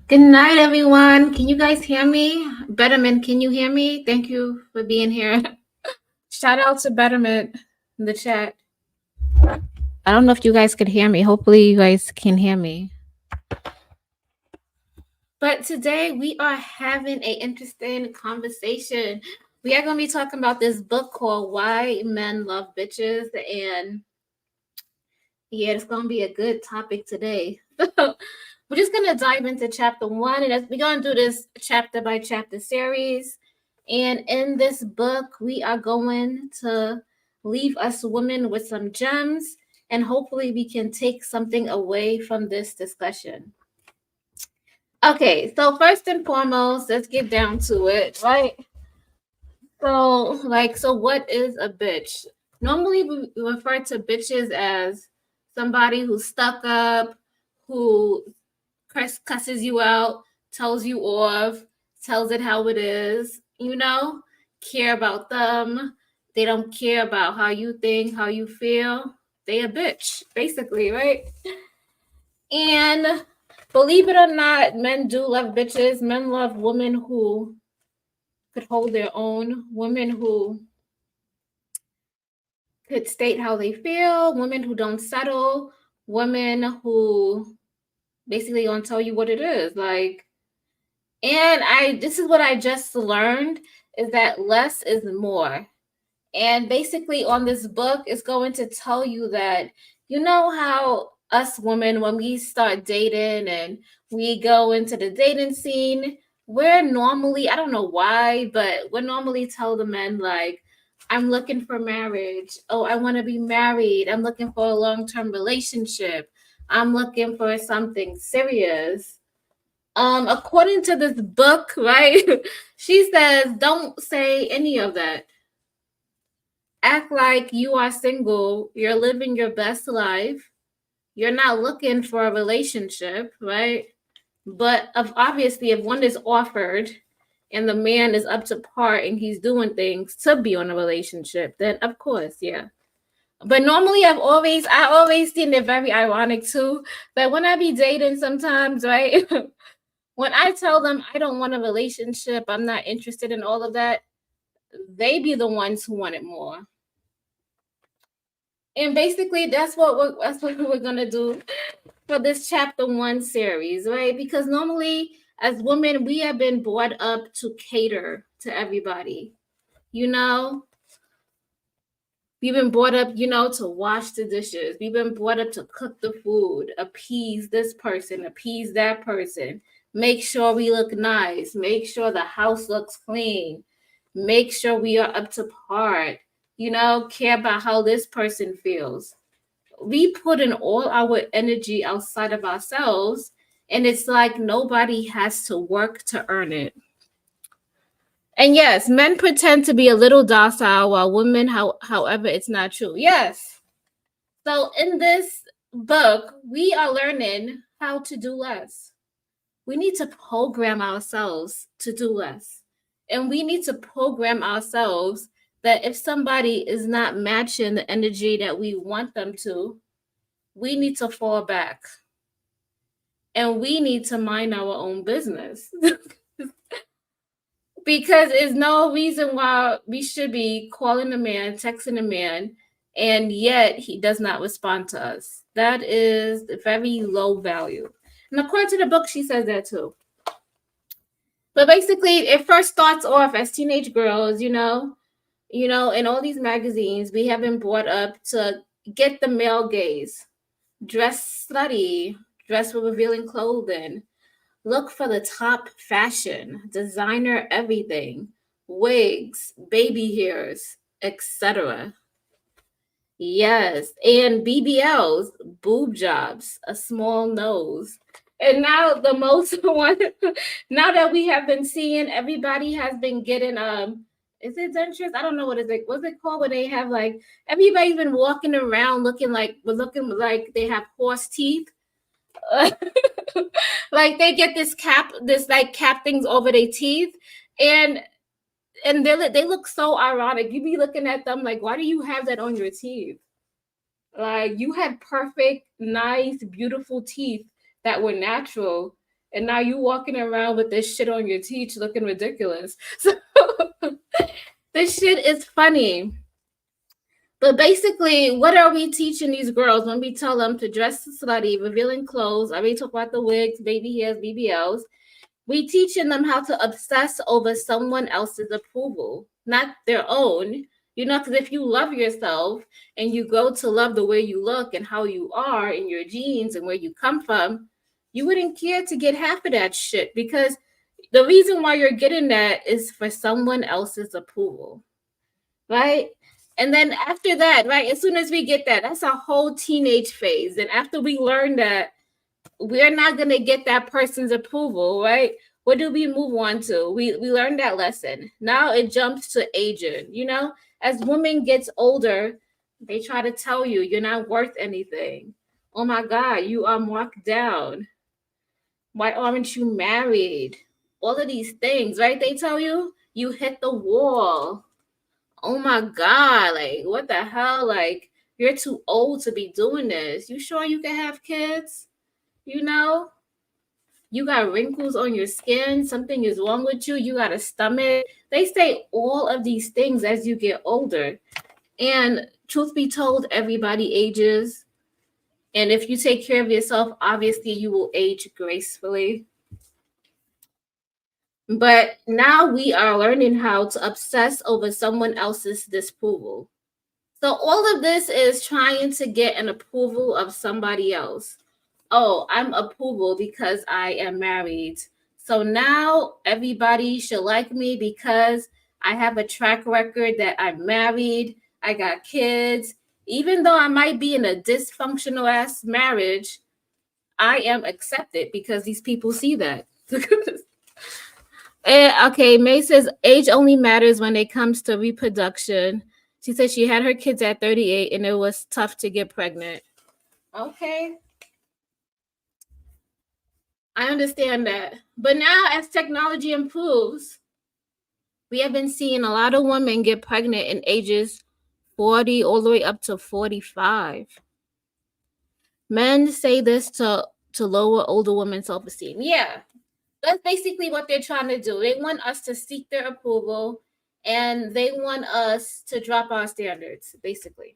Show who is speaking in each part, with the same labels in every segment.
Speaker 1: Good night, everyone. Can you guys hear me? Betterment, can you hear me? Thank you for being here. Shout out to Betterment in the chat. I don't know if you guys could hear me. Hopefully, you guys can hear me. But today we are having an interesting conversation. We are going to be talking about this book called Why Men Love Bitches. And yeah, it's going to be a good topic today. We're just going to dive into chapter one, and we're going to do this chapter by chapter series. And in this book, we are going to leave us women with some gems, and hopefully, we can take something away from this discussion. Okay, so first and foremost, let's get down to it, right? So what is a bitch? Normally, we refer to bitches as somebody who's stuck up, who cusses you out, tells you off, tells it how it is, care about them. They don't care about how you think, how you feel. They a bitch, basically, right? And believe it or not, men do love bitches. Men love women who could hold their own, women who could state how they feel, women who don't settle, women who basically gonna tell you what it is. And this is what I just learned is that less is more. And basically on this book is going to tell you that you know how us women, when we start dating and we go into the dating scene, we're normally, I don't know why, but we normally tell the men like, I'm looking for marriage. Oh, I want to be married. I'm looking for a long-term relationship. I'm looking for something serious. According to this book, right, she says don't say any of that. Act like you are single, you're living your best life, you're not looking for a relationship, right? But obviously, if one is offered and the man is up to par and he's doing things to be on a relationship, then of course, yeah. But normally, I always seen it very ironic too. That when I be dating sometimes, right? When I tell them I don't want a relationship, I'm not interested in all of that, they be the ones who want it more. And basically, that's what we're gonna do for this chapter one series, right? Because normally, as women, we have been brought up to cater to everybody. You know, we've been brought up, to wash the dishes. We've been brought up to cook the food, appease this person, appease that person, make sure we look nice, make sure the house looks clean, make sure we are up to par, care about how this person feels. We put in all our energy outside of ourselves, and it's like nobody has to work to earn it. And yes, men pretend to be a little docile while women, however, it's not true. Yes. So in this book, we are learning how to do less. We need to program ourselves to do less. And we need to program ourselves that if somebody is not matching the energy that we want them to, we need to fall back. And we need to mind our own business. Because there's no reason why we should be calling a man, texting a man, and yet he does not respond to us. That is very low value. And according to the book, she says that too. But basically, it first starts off as teenage girls, in all these magazines, we have been brought up to get the male gaze, dress slutty, dress with revealing clothing, look for the top fashion, designer everything, wigs, baby hairs, etc. Yes, and BBLs, boob jobs, a small nose. And now the most one, now that we have been seeing, everybody has been getting is it dentures? I don't know what is it. What's it called when they have like everybody's been walking around looking like they have horse teeth. Like they get this like cap things over their teeth, and they look so ironic. You be looking at them like, why do you have that on your teeth? Like you had perfect, nice, beautiful teeth that were natural, and now you walking around with this shit on your teeth looking ridiculous. So this shit is funny. But basically, what are we teaching these girls when we tell them to dress slutty, revealing clothes? I already talked about the wigs, baby hairs, BBLs. We teaching them how to obsess over someone else's approval, not their own. You know, because if you love yourself and you grow to love the way you look and how you are in your genes and where you come from, you wouldn't care to get half of that shit, because the reason why you're getting that is for someone else's approval, right? And then after that, right, as soon as we get that, that's a whole teenage phase. And after we learn that we're not going to get that person's approval, right? What do we move on to? We learned that lesson. Now it jumps to aging. You know, as women gets older, they try to tell you you're not worth anything. Oh my God, you are marked down. Why aren't you married? All of these things, right? They tell you you hit the wall. Oh my God, like what the hell? Like, you're too old to be doing this. You sure you can have kids? You know, you got wrinkles on your skin, something is wrong with you, you got a stomach. They say all of these things as you get older. And truth be told, everybody ages. And if you take care of yourself, obviously you will age gracefully. But now we are learning how to obsess over someone else's disapproval. So all of this is trying to get an approval of somebody else. Oh, I'm approval because I am married. So now everybody should like me because I have a track record that I'm married, I got kids. Even though I might be in a dysfunctional ass marriage, I am accepted because these people see that. Okay, May says age only matters when it comes to reproduction. She said she had her kids at 38 and it was tough to get pregnant. Okay. I understand that. But now, as technology improves, we have been seeing a lot of women get pregnant in ages 40 all the way up to 45. Men say this to lower older women's self-esteem. Yeah, that's basically what they're trying to do. They want us to seek their approval, and they want us to drop our standards, basically.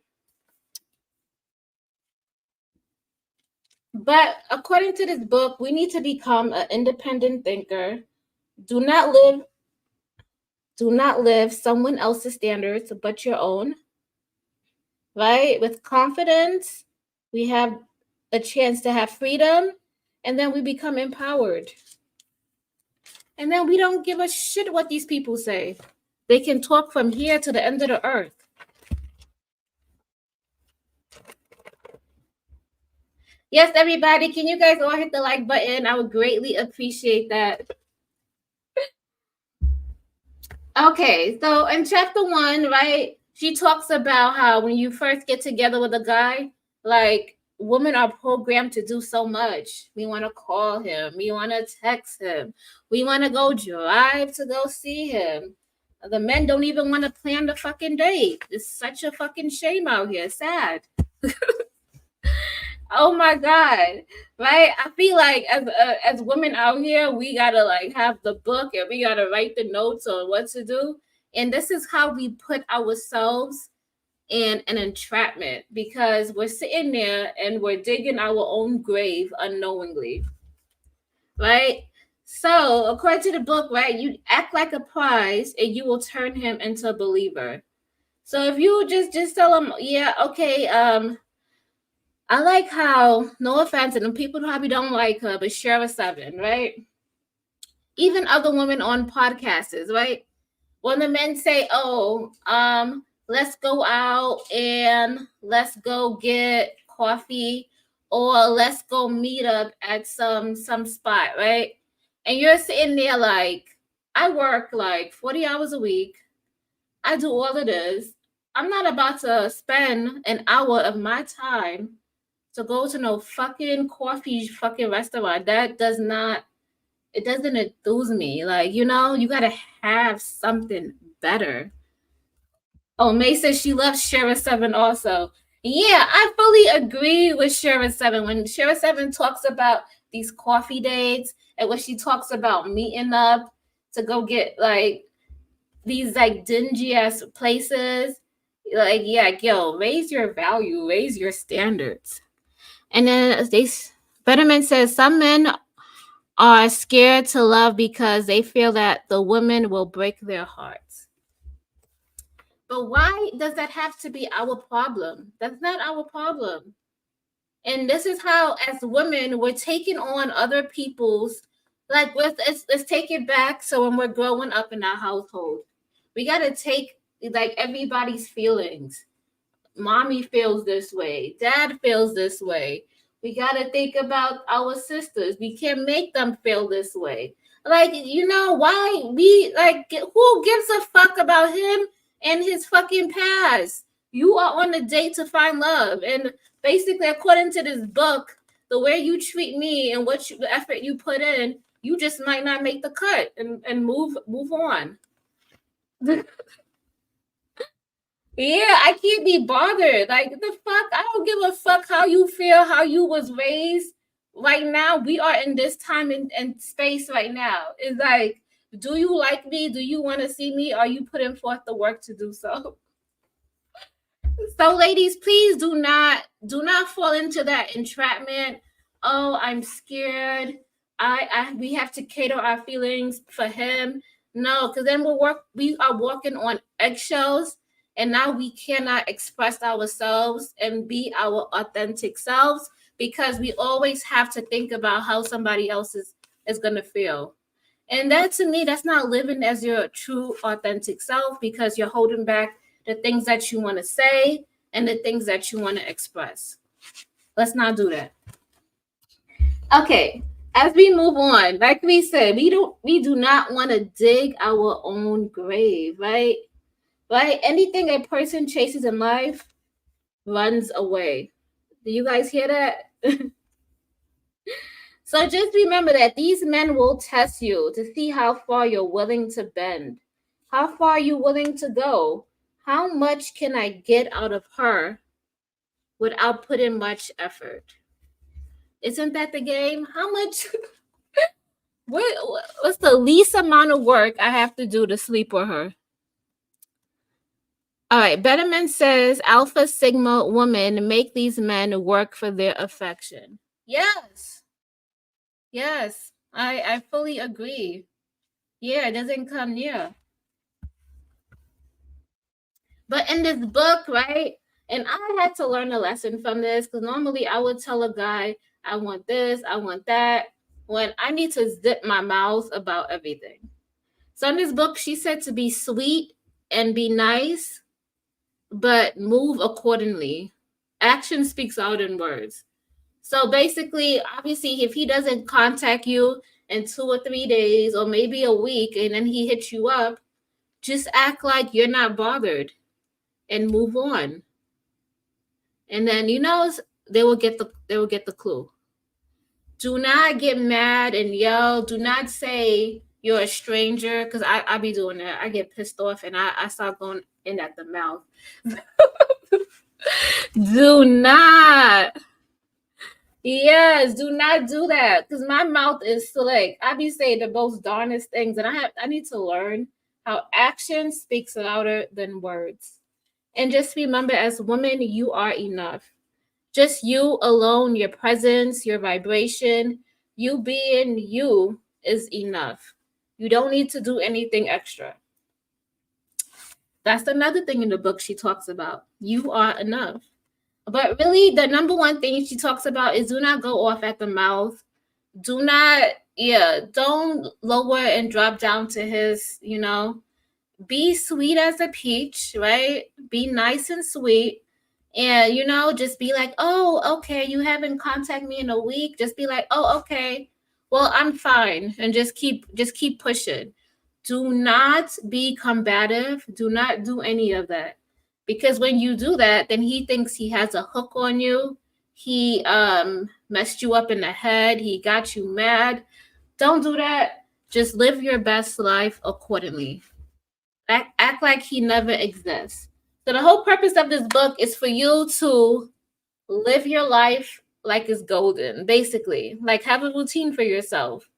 Speaker 1: But according to this book, we need to become an independent thinker. Do not live someone else's standards but your own. Right? With confidence, we have a chance to have freedom, and then we become empowered. And then we don't give a shit what these people say. They can talk from here to the end of the earth. Yes, everybody, can you guys all hit the like button? I would greatly appreciate that. Okay, so in chapter 1, right, she talks about how when you first get together with a guy, like, women are programmed to do so much. We want to call him, we want to text him, we want to go drive to go see him. The men don't even want to plan the fucking date. It's such a fucking shame out here. Sad. Oh my God. Right? I feel like as women out here, we gotta like have the book and we gotta write the notes on what to do. And this is how we put ourselves in an entrapment, because we're sitting there and we're digging our own grave unknowingly. Right? So according to the book, right, you act like a prize and you will turn him into a believer. So if you just tell him, yeah, okay, I like how, no offense, and people probably don't like her, but Shara 7, right? Even other women on podcasts, right? When the men say, "Oh, let's go out and let's go get coffee, or let's go meet up at some spot," right? And you're sitting there like, I work like 40 hours a week. I do all of this. I'm not about to spend an hour of my time to go to no fucking coffee fucking restaurant. That does not, it doesn't enthuse me. Like, you know, you gotta have something better. Oh, May says she loves Shara 7 also. Yeah, I fully agree with Shara 7. When Shara 7 talks about these coffee dates and when she talks about meeting up to go get like these like dingy ass places, like yeah, yo, raise your value, raise your standards. And then Betterman says some men are scared to love because they feel that the woman will break their hearts. But why does that have to be our problem? That's not our problem. And this is how, as women, we're taking on other people's, like, let's take it back. So when we're growing up in our household, we got to take like everybody's feelings. Mommy feels this way, dad feels this way. We got to think about our sisters. We can't make them feel this way. Like, you know, why we like, who gives a fuck about him and his fucking past? You are on a date to find love. And basically, according to this book, the way you treat me and the effort you put in, you just might not make the cut and move on. Yeah, I can't be bothered. Like the fuck, I don't give a fuck how you feel, how you was raised. Right now, we are in this time and space right now. It's like, do you like me? Do you want to see me? Are you putting forth the work to do so? So, ladies, please do not fall into that entrapment. Oh, I'm scared. We have to cater our feelings for him. No, because then we are walking on eggshells, and now we cannot express ourselves and be our authentic selves because we always have to think about how somebody else is gonna feel. And that, to me, that's not living as your true authentic self, because you're holding back the things that you want to say and the things that you want to express. Let's not do that. Okay, as we move on, like we said, we do not want to dig our own grave, right? Right? Anything a person chases in life runs away. Do you guys hear that? So just remember that these men will test you to see how far you're willing to bend. How far are you willing to go? How much can I get out of her without putting much effort? Isn't that the game? How much? What's the least amount of work I have to do to sleep with her? All right. Betterman says Alpha Sigma women make these men work for their affection. Yes. Yes. I fully agree. Yeah, it doesn't come near. But in this book, right? And I had to learn a lesson from this, because normally I would tell a guy, I want this, I want that, when I need to zip my mouth about everything. So in this book, she said to be sweet and be nice, but move accordingly. Action speaks out in words. So basically, obviously, if he doesn't contact you in 2 or 3 days or maybe a week and then he hits you up, just act like you're not bothered and move on. And then they will get the clue. Do not get mad and yell. Do not say you're a stranger, because I be doing that. I get pissed off and I start going in at the mouth. Do not. Yes, do not do that, because my mouth is slick. I be saying the most darnest things, and I need to learn how action speaks louder than words. And just remember, as women, you are enough. Just you alone, your presence, your vibration, you being you is enough. You don't need to do anything extra. That's another thing in the book she talks about. You are enough. But really, the number one thing she talks about is do not go off at the mouth. Do not, don't lower and drop down to his, be sweet as a peach, right? Be nice and sweet. And, just be like, oh, okay, you haven't contacted me in a week. Just be like, oh, okay, well, I'm fine. And just keep pushing. Do not be combative. Do not do any of that. Because when you do that, then he thinks he has a hook on you. He messed you up in the head. He got you mad. Don't do that. Just live your best life accordingly. Act like he never exists. So the whole purpose of this book is for you to live your life like it's golden, basically. Like, have a routine for yourself.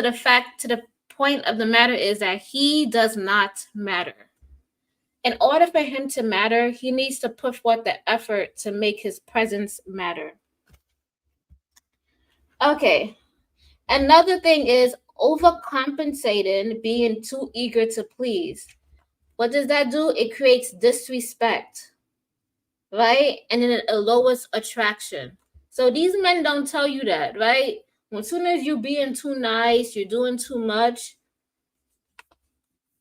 Speaker 1: to the point of the matter is that he does not matter. In order for him to matter, he needs to put forth the effort to make his presence matter. Okay. Another thing is overcompensating, being too eager to please. What does that do? It creates disrespect, right? And then it lowers attraction. So these men don't tell you that, right? As soon as you're being too nice, you're doing too much,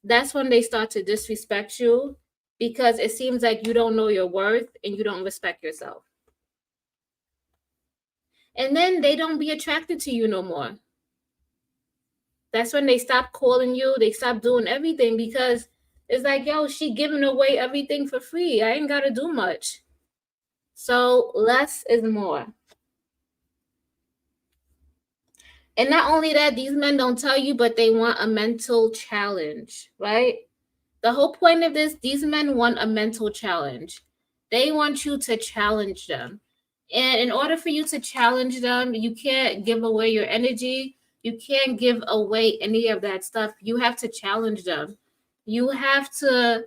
Speaker 1: that's when they start to disrespect you because it seems like you don't know your worth and you don't respect yourself. And then they don't be attracted to you no more. That's when they stop calling you, they stop doing everything because it's like, yo, she giving away everything for free. I ain't got to do much. So less is more. And not only that, these men don't tell you, but they want a mental challenge, right? The whole point of this, these men want a mental challenge. They want you to challenge them. And in order for you to challenge them, you can't give away your energy. You can't give away any of that stuff. You have to challenge them. You have to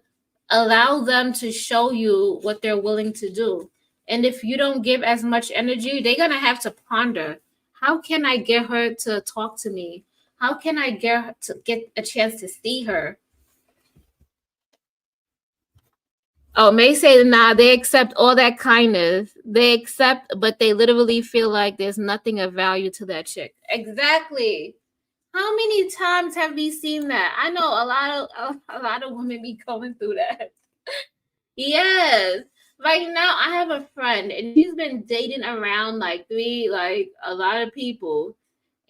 Speaker 1: allow them to show you what they're willing to do. And if you don't give as much energy, they're going to have to ponder, how can I get her to talk to me? How can I get her to get a chance to see her? Oh, May say, nah, they accept all that kindness. They accept, but they literally feel like there's nothing of value to that chick. Exactly. How many times have we seen that? I know a lot of women be going through that. Yes. Right now, I have a friend, and she's been dating around like a lot of people.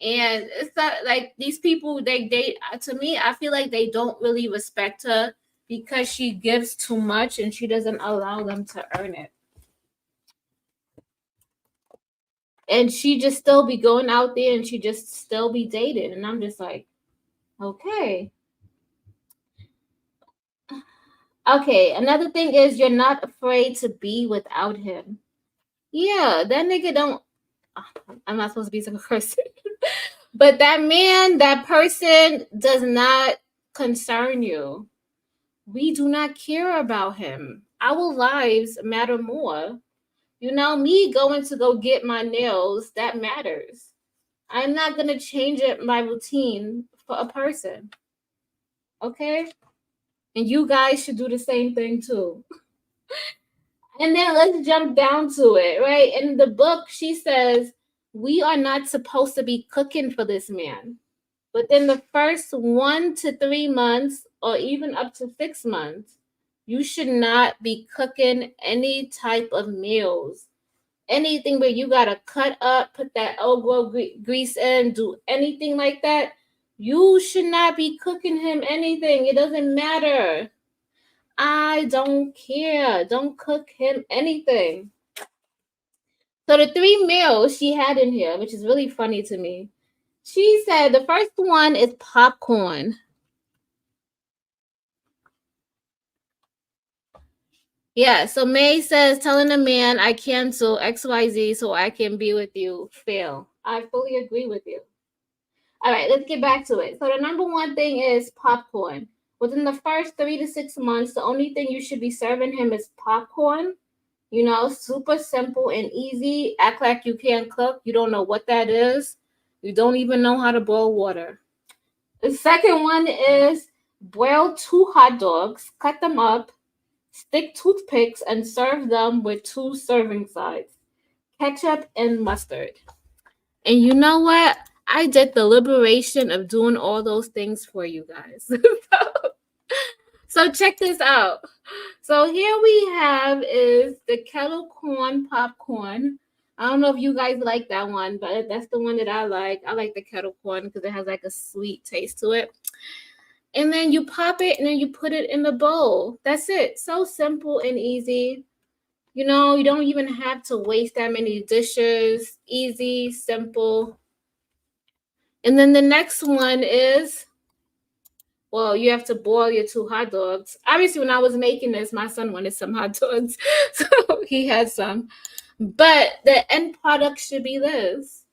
Speaker 1: And it's not like these people they date. To me, I feel like they don't really respect her because she gives too much and she doesn't allow them to earn it. And she just still be going out there and she just still be dating. And I'm just like, okay. Okay, another thing is you're not afraid to be without him. Yeah, that nigga don't. I'm not supposed to be so cursed. But that man, that person does not concern you. We do not care about him. Our lives matter more. You know, me going to go get my nails, that matters. I'm not going to change it my routine for a person. Okay? And you guys should do the same thing too. And then let's jump down to it, right? In the book, she says, we are not supposed to be cooking for this man. Within the first 1 to 3 months, or even up to 6 months, you should not be cooking any type of meals. Anything where you gotta cut up, put that elbow grease in, do anything like that, you should not be cooking him anything. It doesn't matter. I don't care. Don't cook him anything. So the 3 meals she had in here, which is really funny to me. She said the first one is popcorn. Yeah, so May says telling a man I cancel XYZ so I can be with you. Fail. I fully agree with you. All right, let's get back to it. So the number one thing is popcorn. Within the first 3 to 6 months, the only thing you should be serving him is popcorn. You know, super simple and easy. Act like you can't cook. You don't know what that is. You don't even know how to boil water. The second one is boil 2 hot dogs, cut them up, stick toothpicks, and serve them with 2 serving sides, ketchup and mustard. And you know what? I did the liberation of doing all those things for you guys. So check this out. So here we have is the kettle corn popcorn. I don't know if you guys like that one, but that's the one that I like. I like the kettle corn because it has like a sweet taste to it. And then you pop it and then you put it in the bowl. That's it. So simple and easy. You know, you don't even have to waste that many dishes. Easy, simple. And then the next one is, well, you have to boil your 2 hot dogs. Obviously, when I was making this, my son wanted some hot dogs, so he had some. But the end product should be this.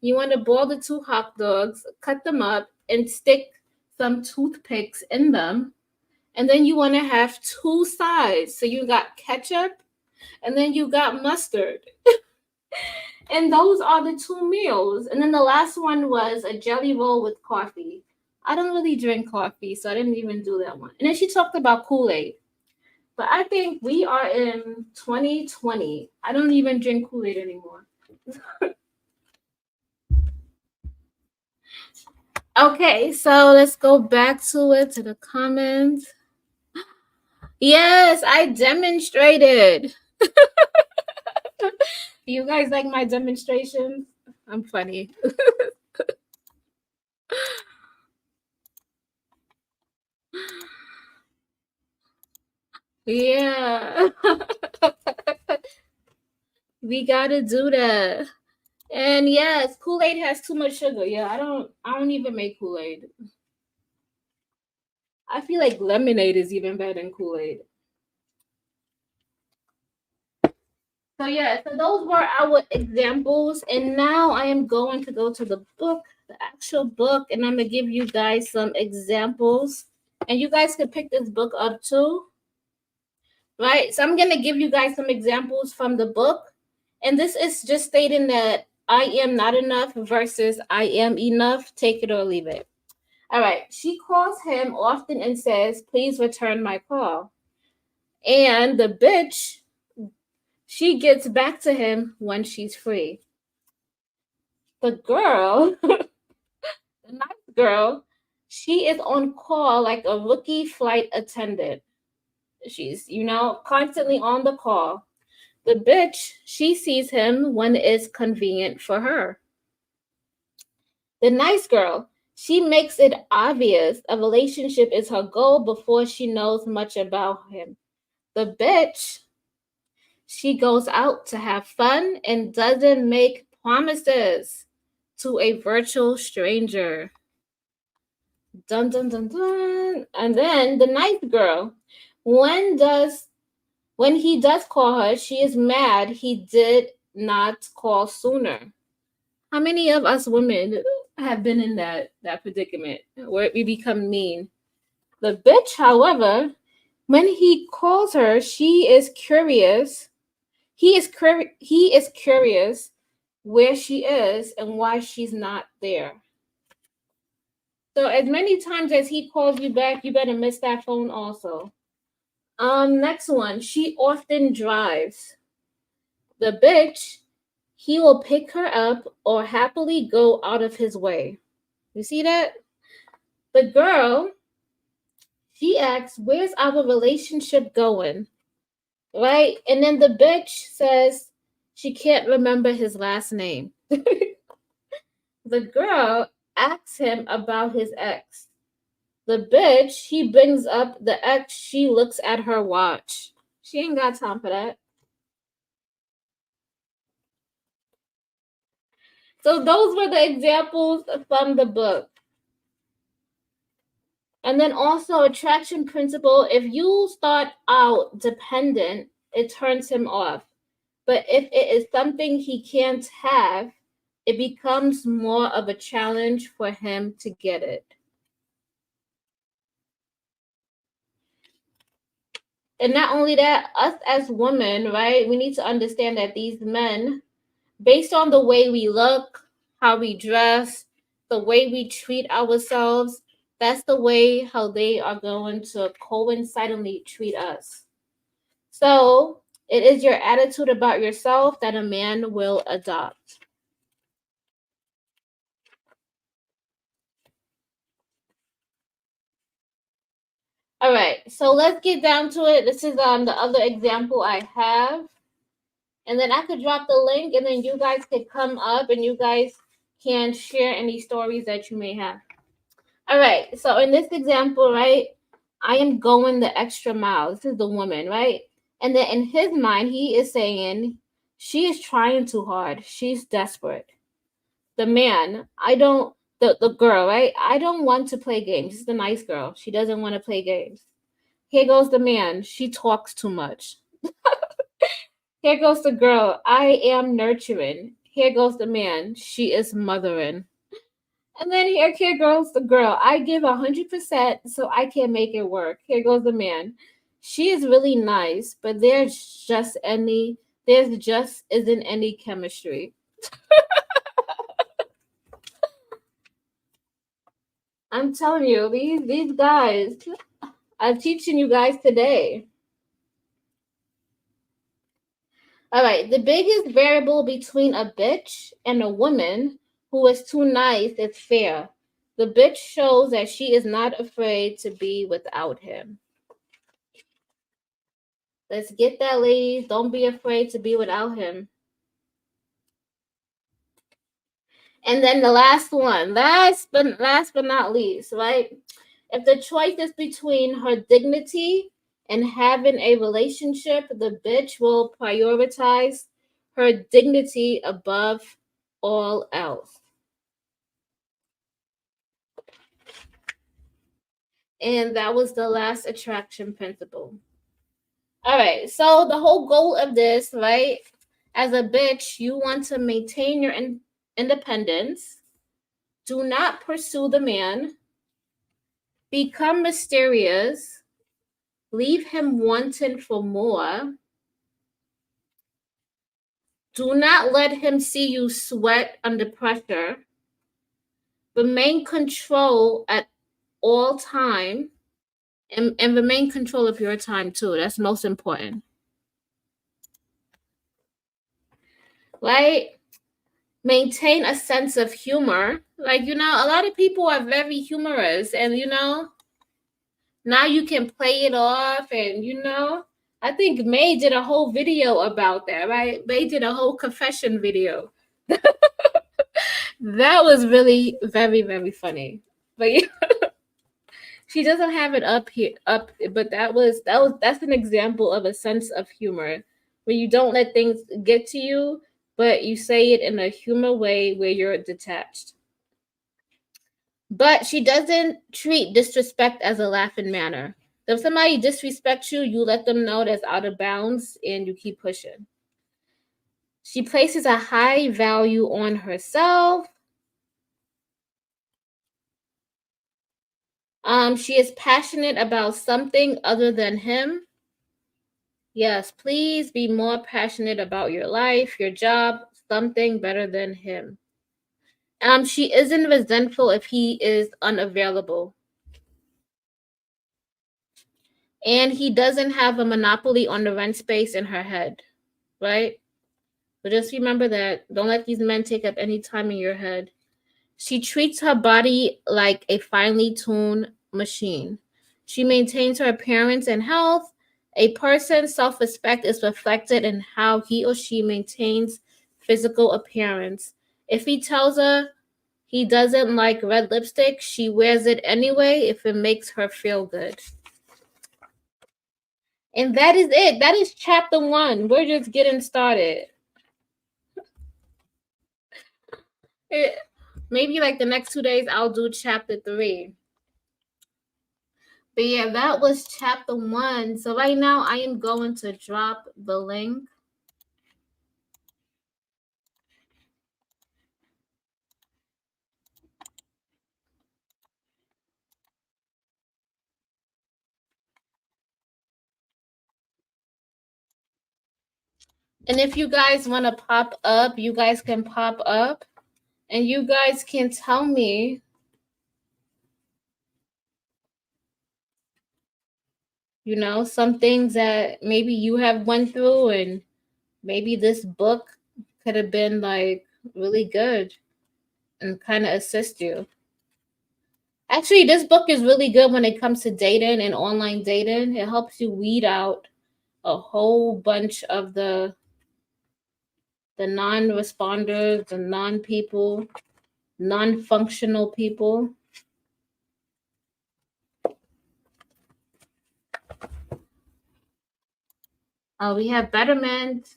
Speaker 1: You want to boil the two hot dogs, cut them up, and stick some toothpicks in them. And then you want to have two sides. So you got ketchup and then you got mustard. And those are the two meals. And then the last one was a jelly roll with coffee. I don't really drink coffee, so I didn't even do that one. And then she talked about Kool-Aid. But I think we are in 2020. I don't even drink Kool-Aid anymore. Okay, so let's go back to it, to the comments. Yes, I demonstrated. You guys like my demonstrations? I'm funny. Yeah. We gotta do that. And yes, Kool-Aid has too much sugar. Yeah, I don't even make Kool-Aid. I feel like lemonade is even better than Kool-Aid. So yeah, so those were our examples. And now I am going to go to the book, the actual book, and I'm gonna give you guys some examples. And you guys can pick this book up too. Right? So I'm gonna give you guys some examples from the book. And this is just stating that I am not enough versus I am enough. Take it or leave it. All right. She calls him often and says, please return my call. And the bitch, she gets back to him when she's free. The girl, the nice girl, she is on call like a rookie flight attendant. She's, constantly on the call. The bitch, she sees him when it's convenient for her. The nice girl, she makes it obvious a relationship is her goal before she knows much about him. The bitch, she goes out to have fun and doesn't make promises to a virtual stranger. Dun dun dun dun. And then the nice girl, when does when he does call her, she is mad he did not call sooner. How many of us women have been in that predicament where we become mean? The bitch, however, when he calls her, she is curious. He is curious where she is and why she's not there. So as many times as he calls you back, you better miss that phone also. Next one. She often drives. The bitch, he will pick her up or happily go out of his way. You see that? The girl, she asks, where's our relationship going? Right? And then the bitch says she can't remember his last name. The girl asks him about his ex. The bitch, she brings up the ex, she looks at her watch. She ain't got time for that. So those were the examples from the book. And then also attraction principle, if you start out dependent, it turns him off. But if it is something he can't have, it becomes more of a challenge for him to get it. And not only that, us as women, right, we need to understand that these men, based on the way we look, how we dress, the way we treat ourselves, that's the way how they are going to coincidentally treat us. So it is your attitude about yourself that a man will adopt. All right, so let's get down to it. This is the other example I have. And then I could drop the link and then you guys could come up and you guys can share any stories that you may have. All right, so in this example, right, I am going the extra mile. This is the woman, right? And then in his mind, he is saying, she is trying too hard. She's desperate. The man, the girl, right? I don't want to play games. This is the nice girl. She doesn't want to play games. Here goes the man. She talks too much. Here goes the girl. I am nurturing. Here goes the man. She is mothering. And then here goes the girl. I give 100%, so I can't make it work. Here goes the man. She is really nice, but there's just isn't any chemistry. I'm telling you, these guys. I'm teaching you guys today. All right, the biggest variable between a bitch and a woman who is too nice is fair. The bitch shows that she is not afraid to be without him. Let's get that, ladies. Don't be afraid to be without him. And then the last one, last but not least, right? If the choice is between her dignity and having a relationship, the bitch will prioritize her dignity above all else. And that was the last attraction principle. All right, so the whole goal of this, right? As a bitch, you want to maintain your independence. Do not pursue the man. Become mysterious. Leave him wanting for more. Do not let him see you sweat under pressure. Remain control at all time. And remain control of your time too. That's most important. Right? Maintain a sense of humor. Like, a lot of people are very humorous, and now you can play it off, and I think May did a whole video about that, right? May did a whole confession video. That was really very, very funny. But yeah, she doesn't have it up, but that's an example of a sense of humor where you don't let things get to you, but you say it in a humor way where you're detached. But she doesn't treat disrespect as a laughing manner. If somebody disrespects you, you let them know that's out of bounds and you keep pushing. She places a high value on herself. She is passionate about something other than him. Yes, please be more passionate about your life, your job, something better than him. She isn't resentful if he is unavailable. And he doesn't have a monopoly on the rent space in her head, right? But just remember that. Don't let these men take up any time in your head. She treats her body like a finely tuned machine. She maintains her appearance and health. A person's self respect is reflected in how he or she maintains physical appearance. If he tells her he doesn't like red lipstick, she wears it anyway if it makes her feel good. And that is it. That is chapter 1. We're just getting started. Maybe like the next 2 days, I'll do chapter 3. But yeah, that was chapter 1. So right now, I am going to drop the link. And if you guys want to pop up, you guys can pop up. And you guys can tell me, some things that maybe you have went through, and maybe this book could have been like really good and kind of assist you. Actually, this book is really good when it comes to dating and online dating. It helps you weed out a whole bunch of the non-responders, the non-people, non-functional people. We have Betterment.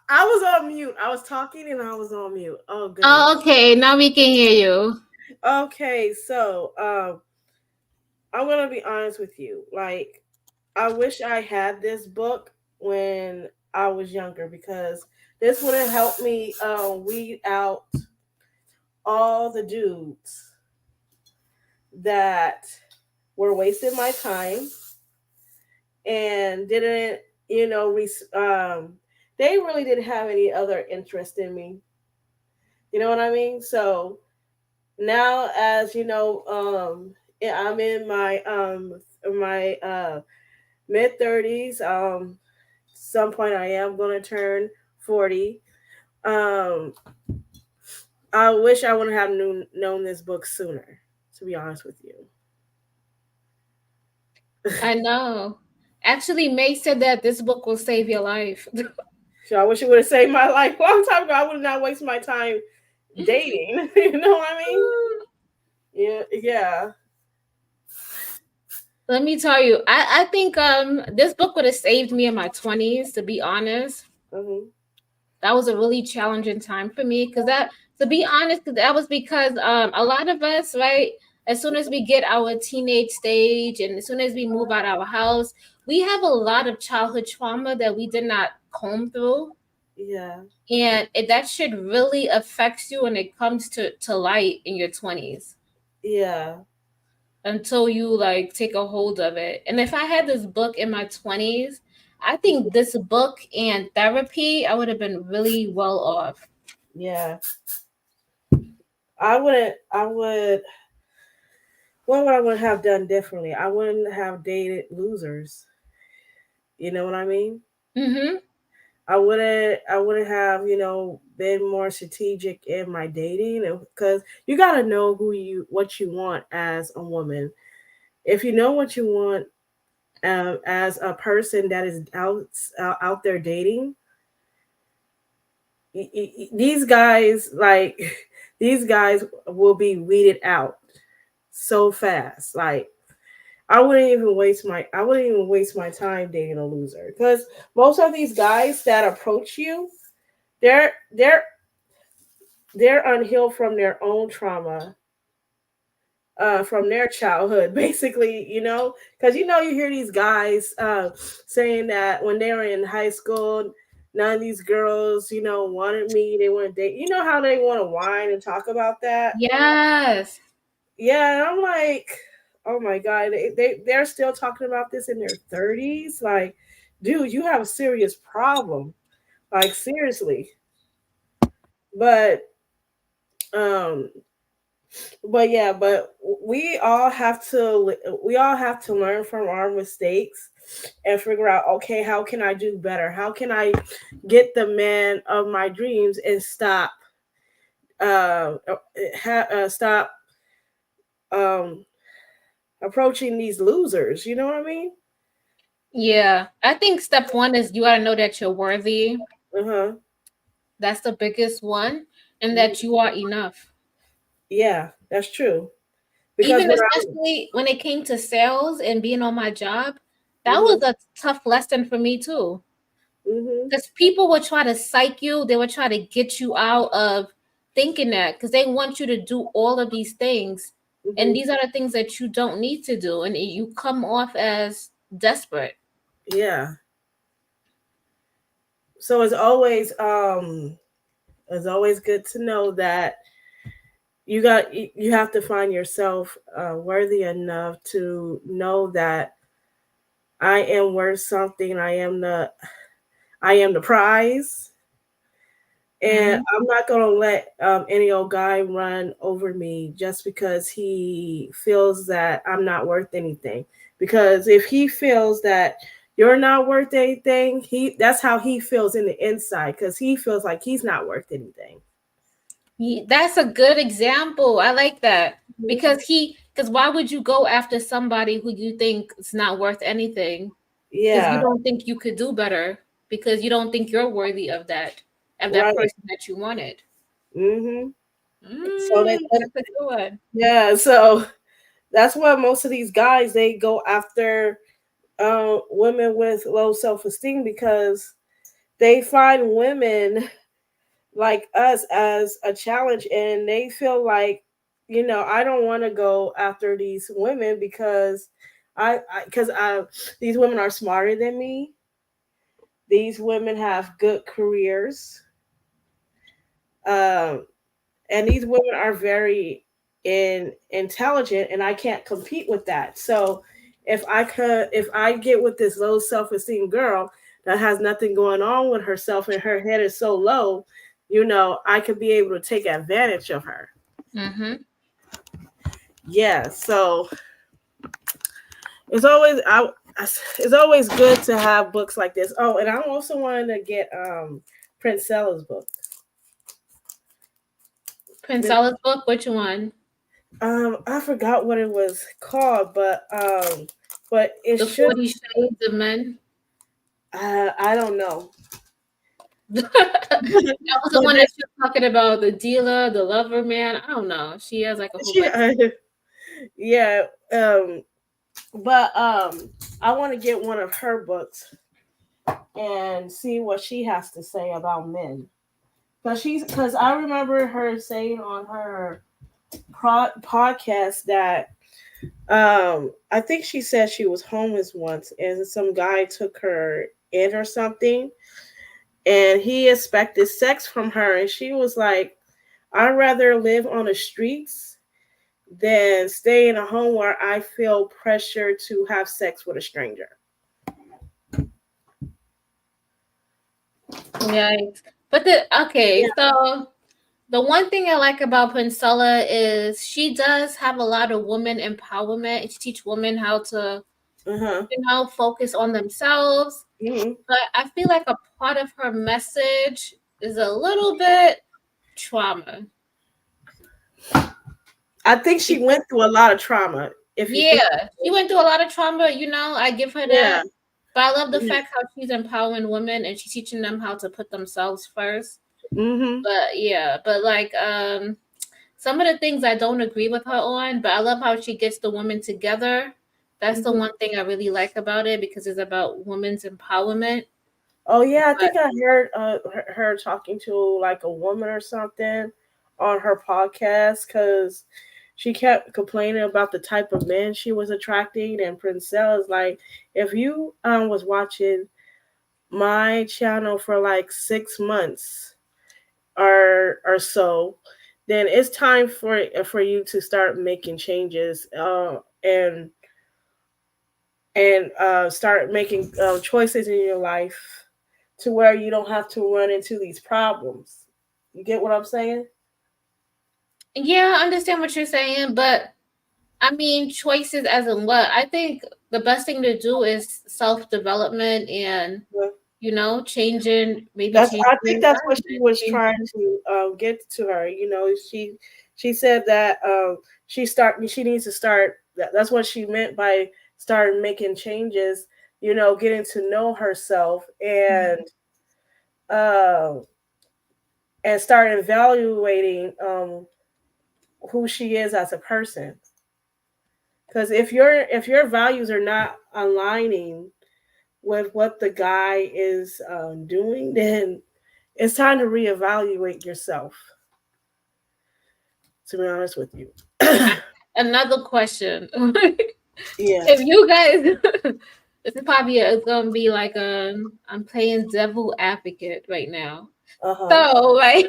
Speaker 2: I was on mute. I was talking and I was on mute. Oh, goodness.
Speaker 1: Oh, okay. Now we can hear you.
Speaker 2: Okay, so I'm gonna be honest with you. Like, I wish I had this book when I was younger because this would have helped me weed out all the dudes that were wasting my time and didn't, you know, they really didn't have any other interest in me. You know what I mean? So now, as you know, yeah, I'm in my mid 30s. Some point I am gonna turn 40. Um, I wish I would have known this book sooner. To be honest with you.
Speaker 1: I know. Actually, May said that this book will save your life.
Speaker 2: So I wish it would have saved my life a long time ago. I would have not wasted my time dating. You know what I mean? Yeah, yeah.
Speaker 1: Let me tell you, I think this book would have saved me in my 20s, to be honest.
Speaker 2: Hmm.
Speaker 1: That was a really challenging time for me because that, to be honest, that was because a lot of us, right, as soon as we get our teenage stage and as soon as we move out our house, we have a lot of childhood trauma that we did not comb through,
Speaker 2: Yeah,
Speaker 1: and that should really affect you when it comes to light in your 20s
Speaker 2: yeah,
Speaker 1: until you like take a hold of it. And if I had this book in my 20s, I think this book and therapy, I would have been really well off.
Speaker 2: yeah. I wouldn't. I would. What would I would have done differently? I wouldn't have dated losers. You know what I mean?
Speaker 1: Mm-hmm.
Speaker 2: I wouldn't. I wouldn't have. Been more strategic in my dating, because you got to know what you want as a woman. If you know what you want as a person that is out there dating, these guys these guys will be weeded out so fast. Like, I wouldn't even waste my time dating a loser, because most of these guys that approach you, they're they're they're unhealed from their own trauma, from their childhood, basically. Because you hear these guys saying that when they were in high school, none of these girls wanted me, they want to date. You know how they want to whine and talk about that.
Speaker 1: Yes.
Speaker 2: Yeah, and I'm like, oh my god, they're still talking about this in their 30s. Like, dude, you have a serious problem. Like, seriously. But um but we all have to learn from our mistakes and figure out, okay, how can I do better? How can I get the man of my dreams and stop um approaching these losers, you know what I mean?
Speaker 1: Yeah. I think step one is you gotta know that you're worthy.
Speaker 2: Uh-huh.
Speaker 1: That's the biggest one. And that
Speaker 2: Mhm.
Speaker 1: you are enough.
Speaker 2: Yeah, that's true. Because
Speaker 1: Even
Speaker 2: when I
Speaker 1: especially when it came to sales and being on my job, that was
Speaker 2: Mhm.
Speaker 1: a tough lesson for me too.
Speaker 2: Mhm.
Speaker 1: Because people would try to psych you, they would try to get you out of thinking that because they want you to do all of these things. And
Speaker 2: Mhm.
Speaker 1: these are the things that you don't need to do. And you come off as desperate.
Speaker 2: Yeah. So it's always good to know that you have to find yourself worthy enough to know that I am worth something. I am the prize, and
Speaker 1: Mhm.
Speaker 2: I'm not gonna let any old guy run over me just because he feels that I'm not worth anything. Because if he feels that you're not worth anything, that's how he feels in the inside, because he feels like he's not worth anything.
Speaker 1: That's a good example. I like that
Speaker 2: Mhm.
Speaker 1: because why would you go after somebody who you think is not worth anything? Because you
Speaker 2: Yeah,
Speaker 1: don't think you could do better because you don't think you're worthy of that
Speaker 2: right.
Speaker 1: person that you wanted.
Speaker 2: Hmm. So
Speaker 1: That's a good one.
Speaker 2: yeah, so that's why most of these guys, they go after women with low self esteem, because they find women like us as a challenge, and they feel like I don't want to go after these women because I these women are smarter than me. These women have good careers. Um, and these women are very intelligent, and I can't compete with that. So if I get with this low self-esteem girl that has nothing going on with herself and her head is so low, I could be able to take advantage of her.
Speaker 1: Mm-hmm.
Speaker 2: Yeah, so it's always I it's always good to have books like this. Oh, and I also wanted to get Prince Stella's book.
Speaker 1: Princella's book, which one?
Speaker 2: I forgot what it was called, but it
Speaker 1: The
Speaker 2: should.
Speaker 1: 40 Shades of Men.
Speaker 2: I don't know.
Speaker 1: That was the
Speaker 2: But
Speaker 1: one that she was talking about, the dealer, the lover man. I don't know. She has like a whole
Speaker 2: she,
Speaker 1: bunch.
Speaker 2: yeah. But I want to get one of her books and see what she has to say about men. Because I remember her saying on her podcast that I think she said she was homeless once and some guy took her in or something, and he expected sex from her, and she was like, I'd rather live on the streets than stay in a home where I feel pressure to have sex with a stranger.
Speaker 1: Yeah. But the okay,
Speaker 2: Yeah.
Speaker 1: so the one thing I like about Princella is she does have a lot of woman empowerment. She teach women how to,
Speaker 2: Uh-huh.
Speaker 1: focus on themselves.
Speaker 2: Hmm.
Speaker 1: But I feel like a part of her message is a little bit trauma.
Speaker 2: I think she went through a lot of trauma. If you think,
Speaker 1: Yeah, she went through a lot of trauma, I give her
Speaker 2: yeah.
Speaker 1: that. But I love the
Speaker 2: Yeah.
Speaker 1: fact how she's empowering women and she's teaching them how to put themselves first.
Speaker 2: Hmm.
Speaker 1: But yeah, but like some of the things I don't agree with her on, but I love how she gets the women together. That's the
Speaker 2: Hmm.
Speaker 1: one thing I really like about it because it's about women's empowerment.
Speaker 2: Oh yeah, I
Speaker 1: But
Speaker 2: think I heard her talking to like a woman or something on her podcast because she kept complaining about the type of men she was attracting, and Princess is like, if you was watching my channel for like 6 months or so, then it's time for you to start making changes and start making choices in your life to where you don't have to run into these problems. You get what I'm saying?
Speaker 1: yeah, I understand what you're saying, but I mean choices as in what? I think the best thing to do is self development and
Speaker 2: Yeah.
Speaker 1: maybe
Speaker 2: That's
Speaker 1: changing
Speaker 2: I
Speaker 1: the
Speaker 2: think that's what she
Speaker 1: environment.
Speaker 2: was trying to get to her. She said that she needs to start. That's what she meant by starting making changes. Getting to know herself uh, and start evaluating who she is as a person. Because if your values are not aligning with what the guy is doing, then it's time to reevaluate yourself. To be honest with you,
Speaker 1: Another question.
Speaker 2: yeah,
Speaker 1: If you guys this is probably gonna be like I'm playing devil advocate right now.
Speaker 2: uh huh.
Speaker 1: So right.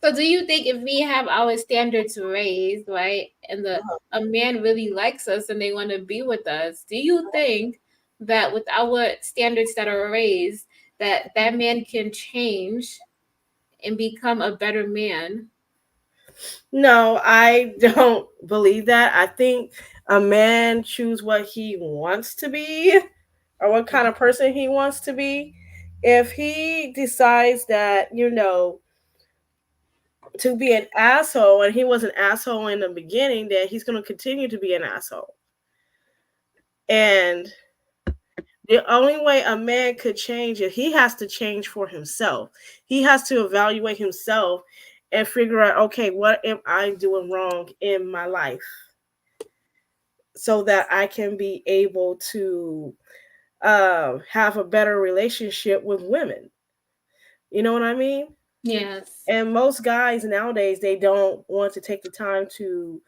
Speaker 1: So do you think if we have our standards raised, right, and the
Speaker 2: Uh-huh.
Speaker 1: a man really likes us and they want to be with us, do you think that with our standards that are raised, that man can change and become a better man?
Speaker 2: No, I don't believe that. I think a man choose what he wants to be or what kind of person he wants to be. If he decides that to be an asshole and he was an asshole in the beginning, then he's going to continue to be an asshole. And the only way a man could change it, he has to change for himself. He has to evaluate himself and figure out, okay, what am I doing wrong in my life so that I can be able to have a better relationship with women. You know what I mean?
Speaker 1: Yes.
Speaker 2: And most guys nowadays, they don't want to take the time to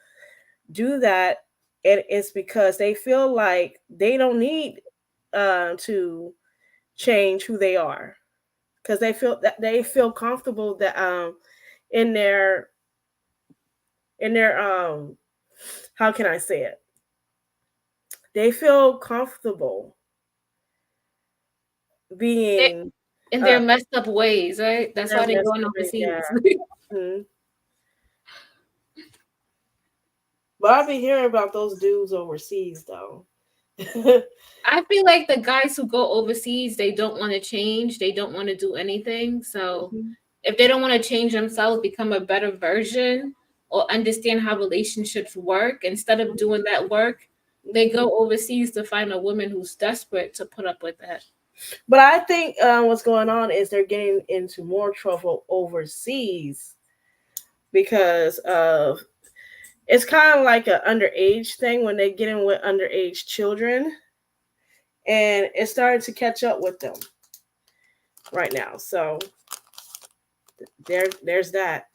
Speaker 2: do that. And it's because they feel like they don't need to change who they are, because they feel comfortable that in their in their how can I say it? They feel comfortable
Speaker 1: They,
Speaker 2: being
Speaker 1: in
Speaker 2: uh
Speaker 1: their messed up ways, right? That's
Speaker 2: their
Speaker 1: why they're going
Speaker 2: masculine, yeah.
Speaker 1: overseas.
Speaker 2: Mhm. But I've been hearing about those dudes overseas though.
Speaker 1: I feel like the guys who go overseas, they don't want to change. They don't want to do anything. So
Speaker 2: Mhm.
Speaker 1: if they don't want to change themselves, become a better version, or understand how relationships work, instead of doing that work, they
Speaker 2: Mhm.
Speaker 1: go overseas to find a woman who's desperate to put up with that.
Speaker 2: But I think what's going on is they're getting into more trouble overseas because of it's kind of like an underage thing when they get in with underage children, and it's starting to catch up with them right now. So there's that.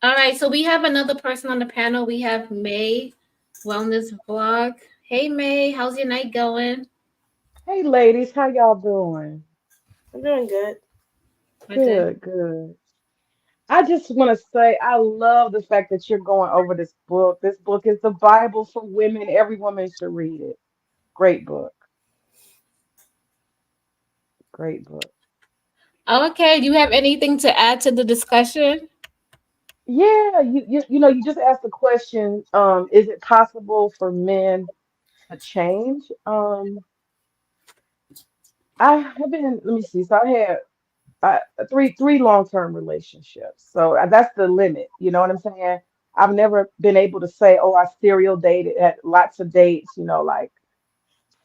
Speaker 1: All right, so we have another person on the panel. We have May, Wellness Vlog. Hey May, how's your night going?
Speaker 3: Hey ladies, how y'all doing?
Speaker 2: I'm doing good.
Speaker 1: We're good.
Speaker 3: Good, good. I just want to say I love the fact that you're going over this book. This book is the Bible for women. Every woman should read it. Great book. Great book.
Speaker 1: Okay, do you have anything to add to the discussion?
Speaker 3: Yeah, you just asked the question, is it possible for men to change? I have been, let me see. So I had uh, three long-term relationships. So that's the limit. You know what I'm saying? I've never been able to say, oh, I serial dated at lots of dates, like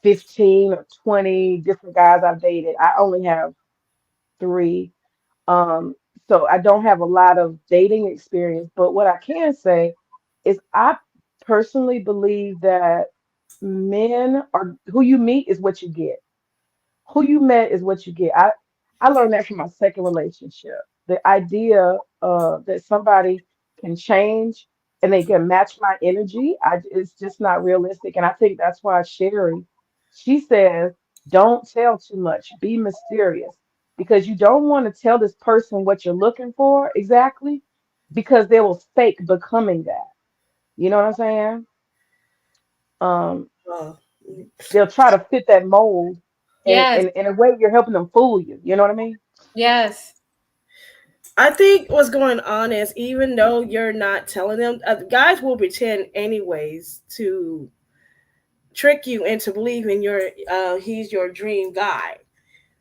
Speaker 3: 15 or 20 different guys I've dated. I only have three. Um, so I don't have a lot of dating experience, but what I can say is I personally believe that men are who you meet is what you get. Who you met is what you get. I learned that from my second relationship. The idea that somebody can change and they can match my energy, it's just not realistic. And I think that's why Sherry, she says, don't tell too much, be mysterious, because you don't want to tell this person what you're looking for exactly, because they will fake becoming that. You know what I'm saying? Um,
Speaker 2: Uh,
Speaker 3: they'll try to fit that mold, and
Speaker 1: Yes,
Speaker 3: in a way you're helping them fool you. You know what I mean?
Speaker 1: yes.
Speaker 2: I think what's going on is even though you're not telling them, guys will pretend anyways to trick you into believing he's your dream guy.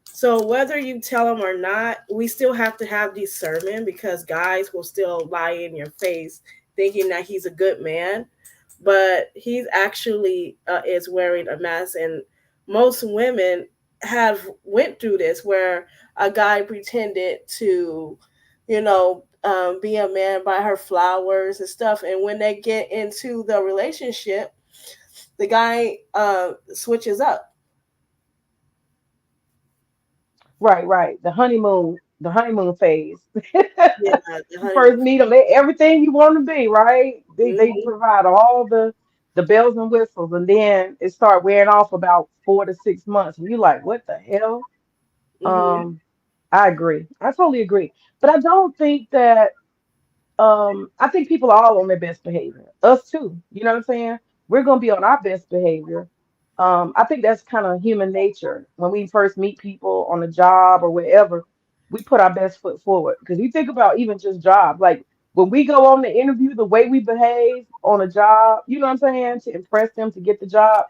Speaker 2: So whether you tell them or not, we still have to have discernment because guys will still lie in your face thinking that he's a good man, but he's actually is wearing a mask. And most women have went through this where a guy pretended to, be a man, buy her flowers and stuff. And when they get into the relationship, the guy switches up.
Speaker 3: Right, right. The honeymoon phase.
Speaker 2: Yeah, the
Speaker 3: You
Speaker 2: honeymoon.
Speaker 3: first meet them, they everything you want to be, right? They
Speaker 2: Mhm.
Speaker 3: provide all the bells and whistles, and then it start wearing off about 4 to 6 months, and you like, what the hell?
Speaker 2: Mhm.
Speaker 3: Um, I agree. I totally agree. But I don't think that I think people are all on their best behavior. Us too. You know what I'm saying? We're gonna be on our best behavior. I think that's kind of human nature. When we first meet people on a job or wherever, we put our best foot forward. Because you think about even just jobs, like when we go on the interview, the way we behave on a job, you know what I'm saying, to impress them to get the job,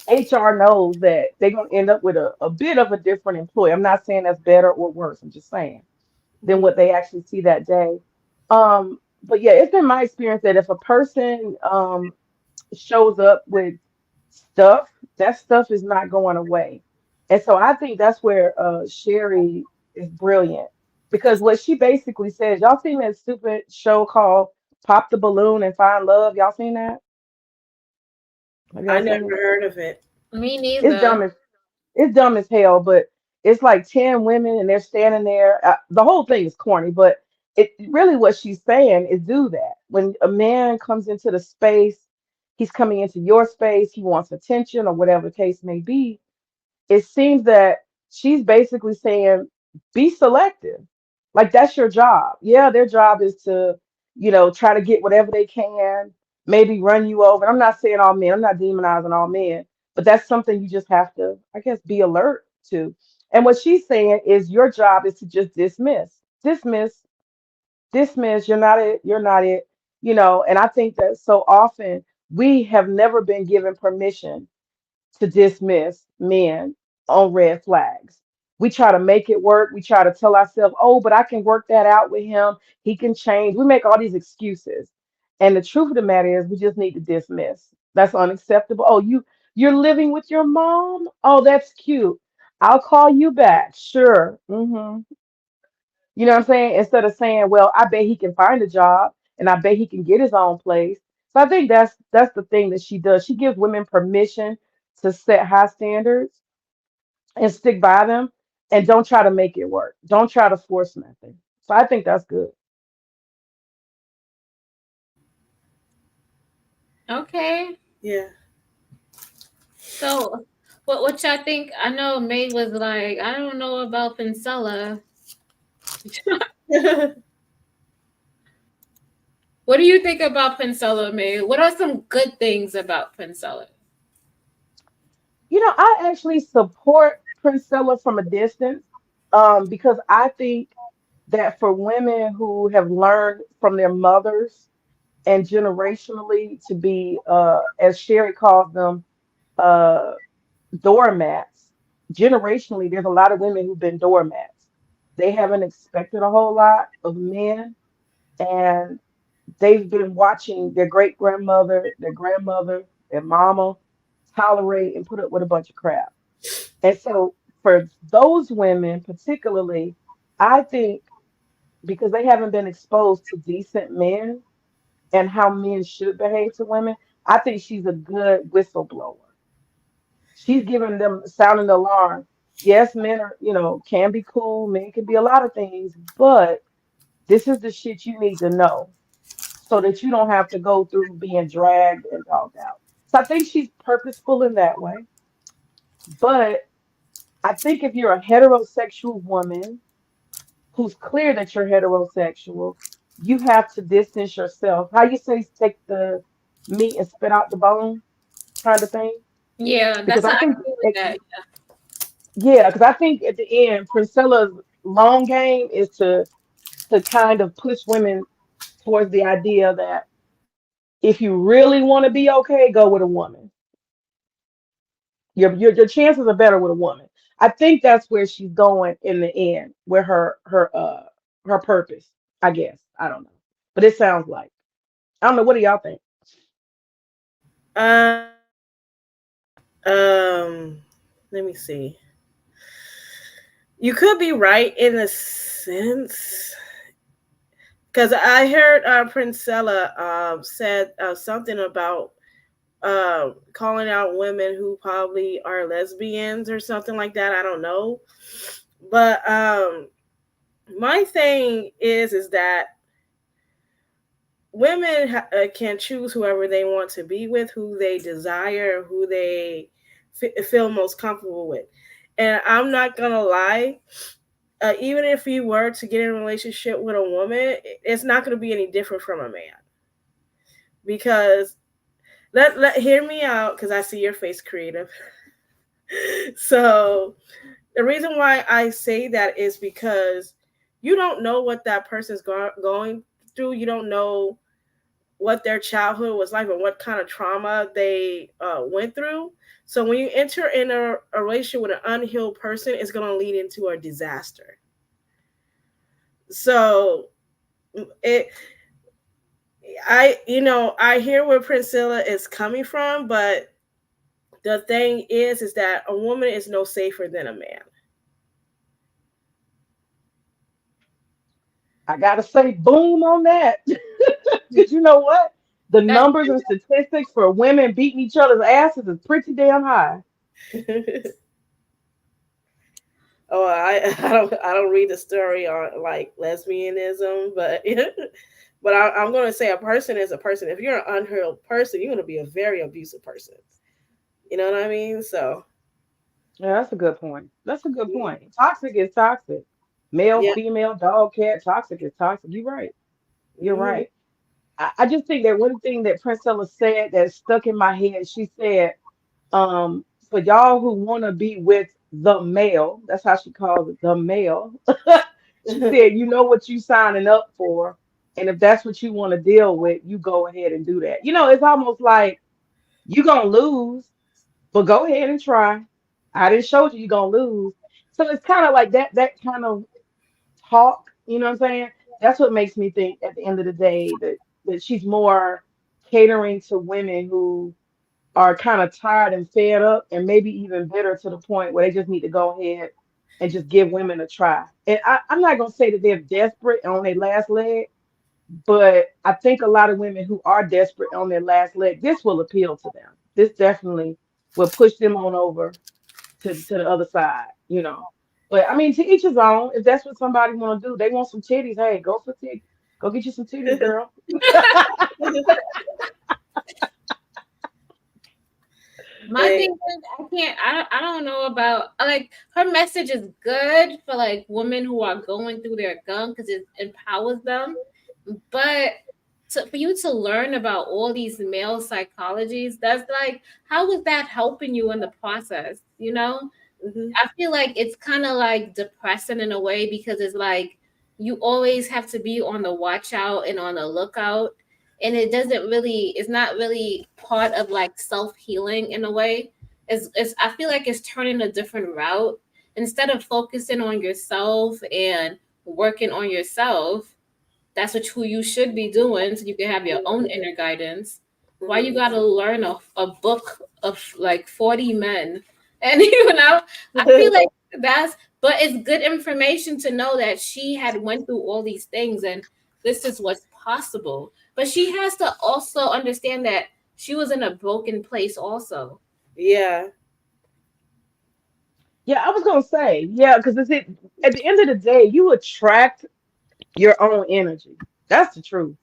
Speaker 3: HR knows that they're gonna end up with a bit of a different employee. I'm not saying that's better or worse. I'm just saying than
Speaker 2: Mhm.
Speaker 3: what they actually see that day. But yeah, it's been my experience that if a person shows up with stuff, that stuff is not going away. And so I think that's where Sherry is brilliant, because what she basically says, y'all seen that stupid show called Pop the Balloon and Find Love? Y'all seen that? Have
Speaker 2: I
Speaker 3: y'all
Speaker 2: never
Speaker 3: seen it?
Speaker 2: heard of it.
Speaker 1: Me
Speaker 3: It's
Speaker 1: neither.
Speaker 3: dumb as it's dumb as hell, but it's like 10 women and they're standing there. The whole thing is corny, but it really what she's saying is do that. When a man comes into the space, he's coming into your space, he wants attention or whatever the case may be. It seems that she's basically saying, be selective. Like that's your job. Yeah, their job is to, try to get whatever they can, maybe run you over. I'm not saying all men, I'm not demonizing all men, but that's something you just have to, I guess, be alert to. And what she's saying is your job is to just dismiss, dismiss. You're not it, you're not it, and I think that so often we have never been given permission to dismiss men on red flags. We try to make it work. We try to tell ourselves, oh, but I can work that out with him. He can change. We make all these excuses. And the truth of the matter is we just need to dismiss. That's unacceptable. Oh, you're living with your mom? Oh, that's cute. I'll call you back. Sure. You know what I'm saying? Instead of saying, well, I bet he can find a job and I bet he can get his own place. So I think that's the thing that she does. She gives women permission to set high standards and stick by them and don't try to make it work. Don't try to force nothing. So I think that's good.
Speaker 1: Okay.
Speaker 2: Yeah.
Speaker 1: So what y'all think? I know May was like, I don't know about Pincella. What do you think about Pincella, May? What are some good things about Pincella?
Speaker 3: I actually support Priscilla from a distance because I think that for women who have learned from their mothers and generationally to be, as Sherry calls them, uh, doormats. Generationally, there's a lot of women who've been doormats. They haven't expected a whole lot of men, and they've been watching their great grandmother, their grandmother, their mama tolerate and put up with a bunch of crap. And so, for those women, particularly, I think because they haven't been exposed to decent men and how men should behave to women, I think she's a good whistleblower. She's giving them sounding the alarm. Yes, men are, can be cool, men can be a lot of things, but this is the shit you need to know so that you don't have to go through being dragged and dogged out. So I think she's purposeful in that way. But I think if you're a heterosexual woman who's clear that you're heterosexual, you have to distance yourself. How you say take the meat and spit out the bone kind of thing?
Speaker 1: Yeah,
Speaker 3: Because
Speaker 1: that's
Speaker 3: I
Speaker 1: I
Speaker 3: think
Speaker 1: agree with that.
Speaker 3: yeah, because I think at the end, Priscilla's long game is to kind of push women towards the idea that if you really want to be okay, go with a woman. Your chances are better with a woman. I think that's where she's going in the end, where her purpose, I guess. I don't know. But it sounds like. I don't know. What do y'all think?
Speaker 2: um, let me see. You could be right in a sense, because I heard Princella said something about calling out women who probably are lesbians or something like that. I don't know, but my thing is that women can choose whoever they want to be with, who they desire, who they feel most comfortable with. And I'm not gonna lie, even if you were to get in a relationship with a woman, it's not going to be any different from a man. Because let hear me out, because I see your face, creative. So the reason why I say that is because you don't know what that person's going through. You don't know what their childhood was like or what kind of trauma they went through. So when you enter in a relationship with an unhealed person, it's going to lead into a disaster. So it I hear where Priscilla is coming from, but the thing is that a woman is no safer than a man.
Speaker 3: I gotta say, boom on that. Because you know what? The
Speaker 1: That
Speaker 3: numbers and statistics for women beating each other's asses is pretty damn high.
Speaker 2: Oh, I don't read the story on like lesbianism, but but I'm going to say a person is a person. If you're an unhealed person, you're going to be a very abusive person. You know what I mean? So
Speaker 3: Yeah, that's a good point. That's a good point. Toxic is toxic. Male,
Speaker 2: yeah.
Speaker 3: female, dog, cat, toxic is toxic. You're right. You're
Speaker 2: Hmm.
Speaker 3: right. I just think that one thing that Princella said that stuck in my head, she said, for y'all who want to be with the male, that's how she calls it, the male. She said, you know what you signing up for, and if that's what you want to deal with, you go ahead and do that. It's almost like you gonna lose, but go ahead and try. I didn't show you you're gonna lose. So it's kind of like that kind of talk, you know what I'm saying? That's what makes me think at the end of the day that she's more catering to women who are kind of tired and fed up and maybe even bitter to the point where they just need to go ahead and just give women a try. And I'm not gonna say that they're desperate and on their last leg, but I think a lot of women who are desperate on their last leg, this will appeal to them. This definitely will push them on over to the other side, you know. But I mean, to each his own. If that's what somebody want to do, they want some titties. Hey, go for titties. Go get you some titties, girl.
Speaker 1: My
Speaker 2: Hey,
Speaker 1: thing is, I don't know about like her message is good for like women who are going through their gun because it empowers them. But for you to learn about all these male psychologies, that's like, how is that helping you in the process?
Speaker 2: mhm.
Speaker 1: I feel like it's kind of like depressing in a way because it's like you always have to be on the watch out and on the lookout. And it's not really part of like self healing in a way. I feel like it's turning a different route. Instead of focusing on yourself and working on yourself, that's who you should be doing so you can have your own inner guidance. Why you
Speaker 2: Mhm.
Speaker 1: gotta learn a book of like 40 men? And I feel like but it's good information to know that she had went through all these things and this is what's possible. But she has to also understand that she was in a broken place also.
Speaker 2: Yeah.
Speaker 3: Yeah, I was gonna say, yeah, because at the end of the day, you attract your own energy. That's the truth.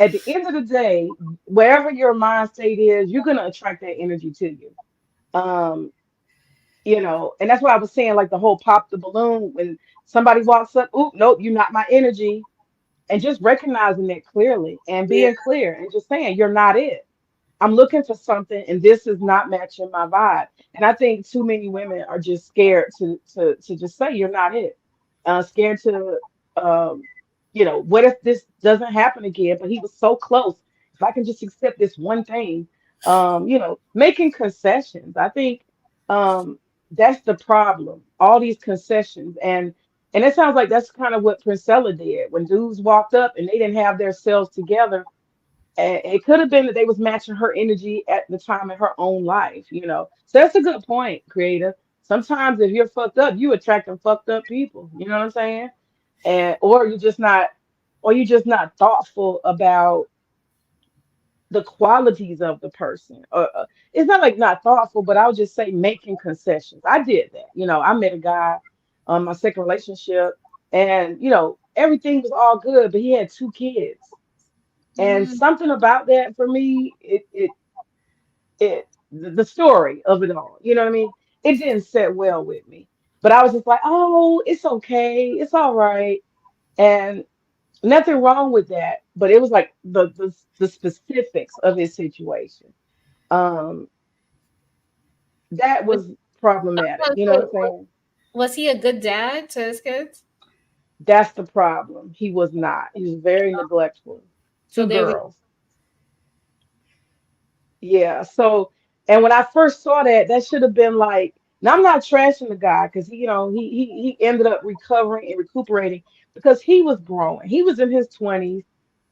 Speaker 3: At the end of the day, wherever your mind state is, you're gonna attract that energy to you. Um, and that's why I was saying like the whole pop the balloon when somebody walks up, oop, nope, you're not my energy, and just recognizing it clearly and
Speaker 2: Yeah.
Speaker 3: being clear and just saying you're not it. I'm looking for something and this is not matching my vibe. And I think too many women are just scared to just say you're not it. Scared to um, what if this doesn't happen again? But he was so close. If I can just accept this one thing, making concessions. I think that's the problem. All these concessions and it sounds like that's kind of what Priscilla did when dudes walked up and they didn't have their selves together, and it could have been that they was matching her energy at the time in her own life. So that's a good point, creative. Sometimes if you're fucked up, you attracting fucked up people. You know what I'm saying? And or you're just not thoughtful about the qualities of the person. It's not like not thoughtful, but I'll just say making concessions. I did that. I met a guy on my second relationship, and everything was all good, but he had two kids. And
Speaker 1: Mm.
Speaker 3: something about that for me, the story of it all, you know what I mean? It didn't set well with me. But I was just like, oh, it's okay, it's all right. And nothing wrong with that. But it was like the specifics of his situation. Um, that
Speaker 1: Was,
Speaker 3: was problematic, you know what I'm saying?
Speaker 1: was he a good dad to his kids?
Speaker 3: That's the problem. He was not. He was very neglectful.
Speaker 1: So
Speaker 3: Two
Speaker 1: they were.
Speaker 3: girls. Yeah. So, and when I first saw that, that should have been like, now I'm not trashing the guy because he ended up recovering and recuperating because he was growing. He was in his 20s.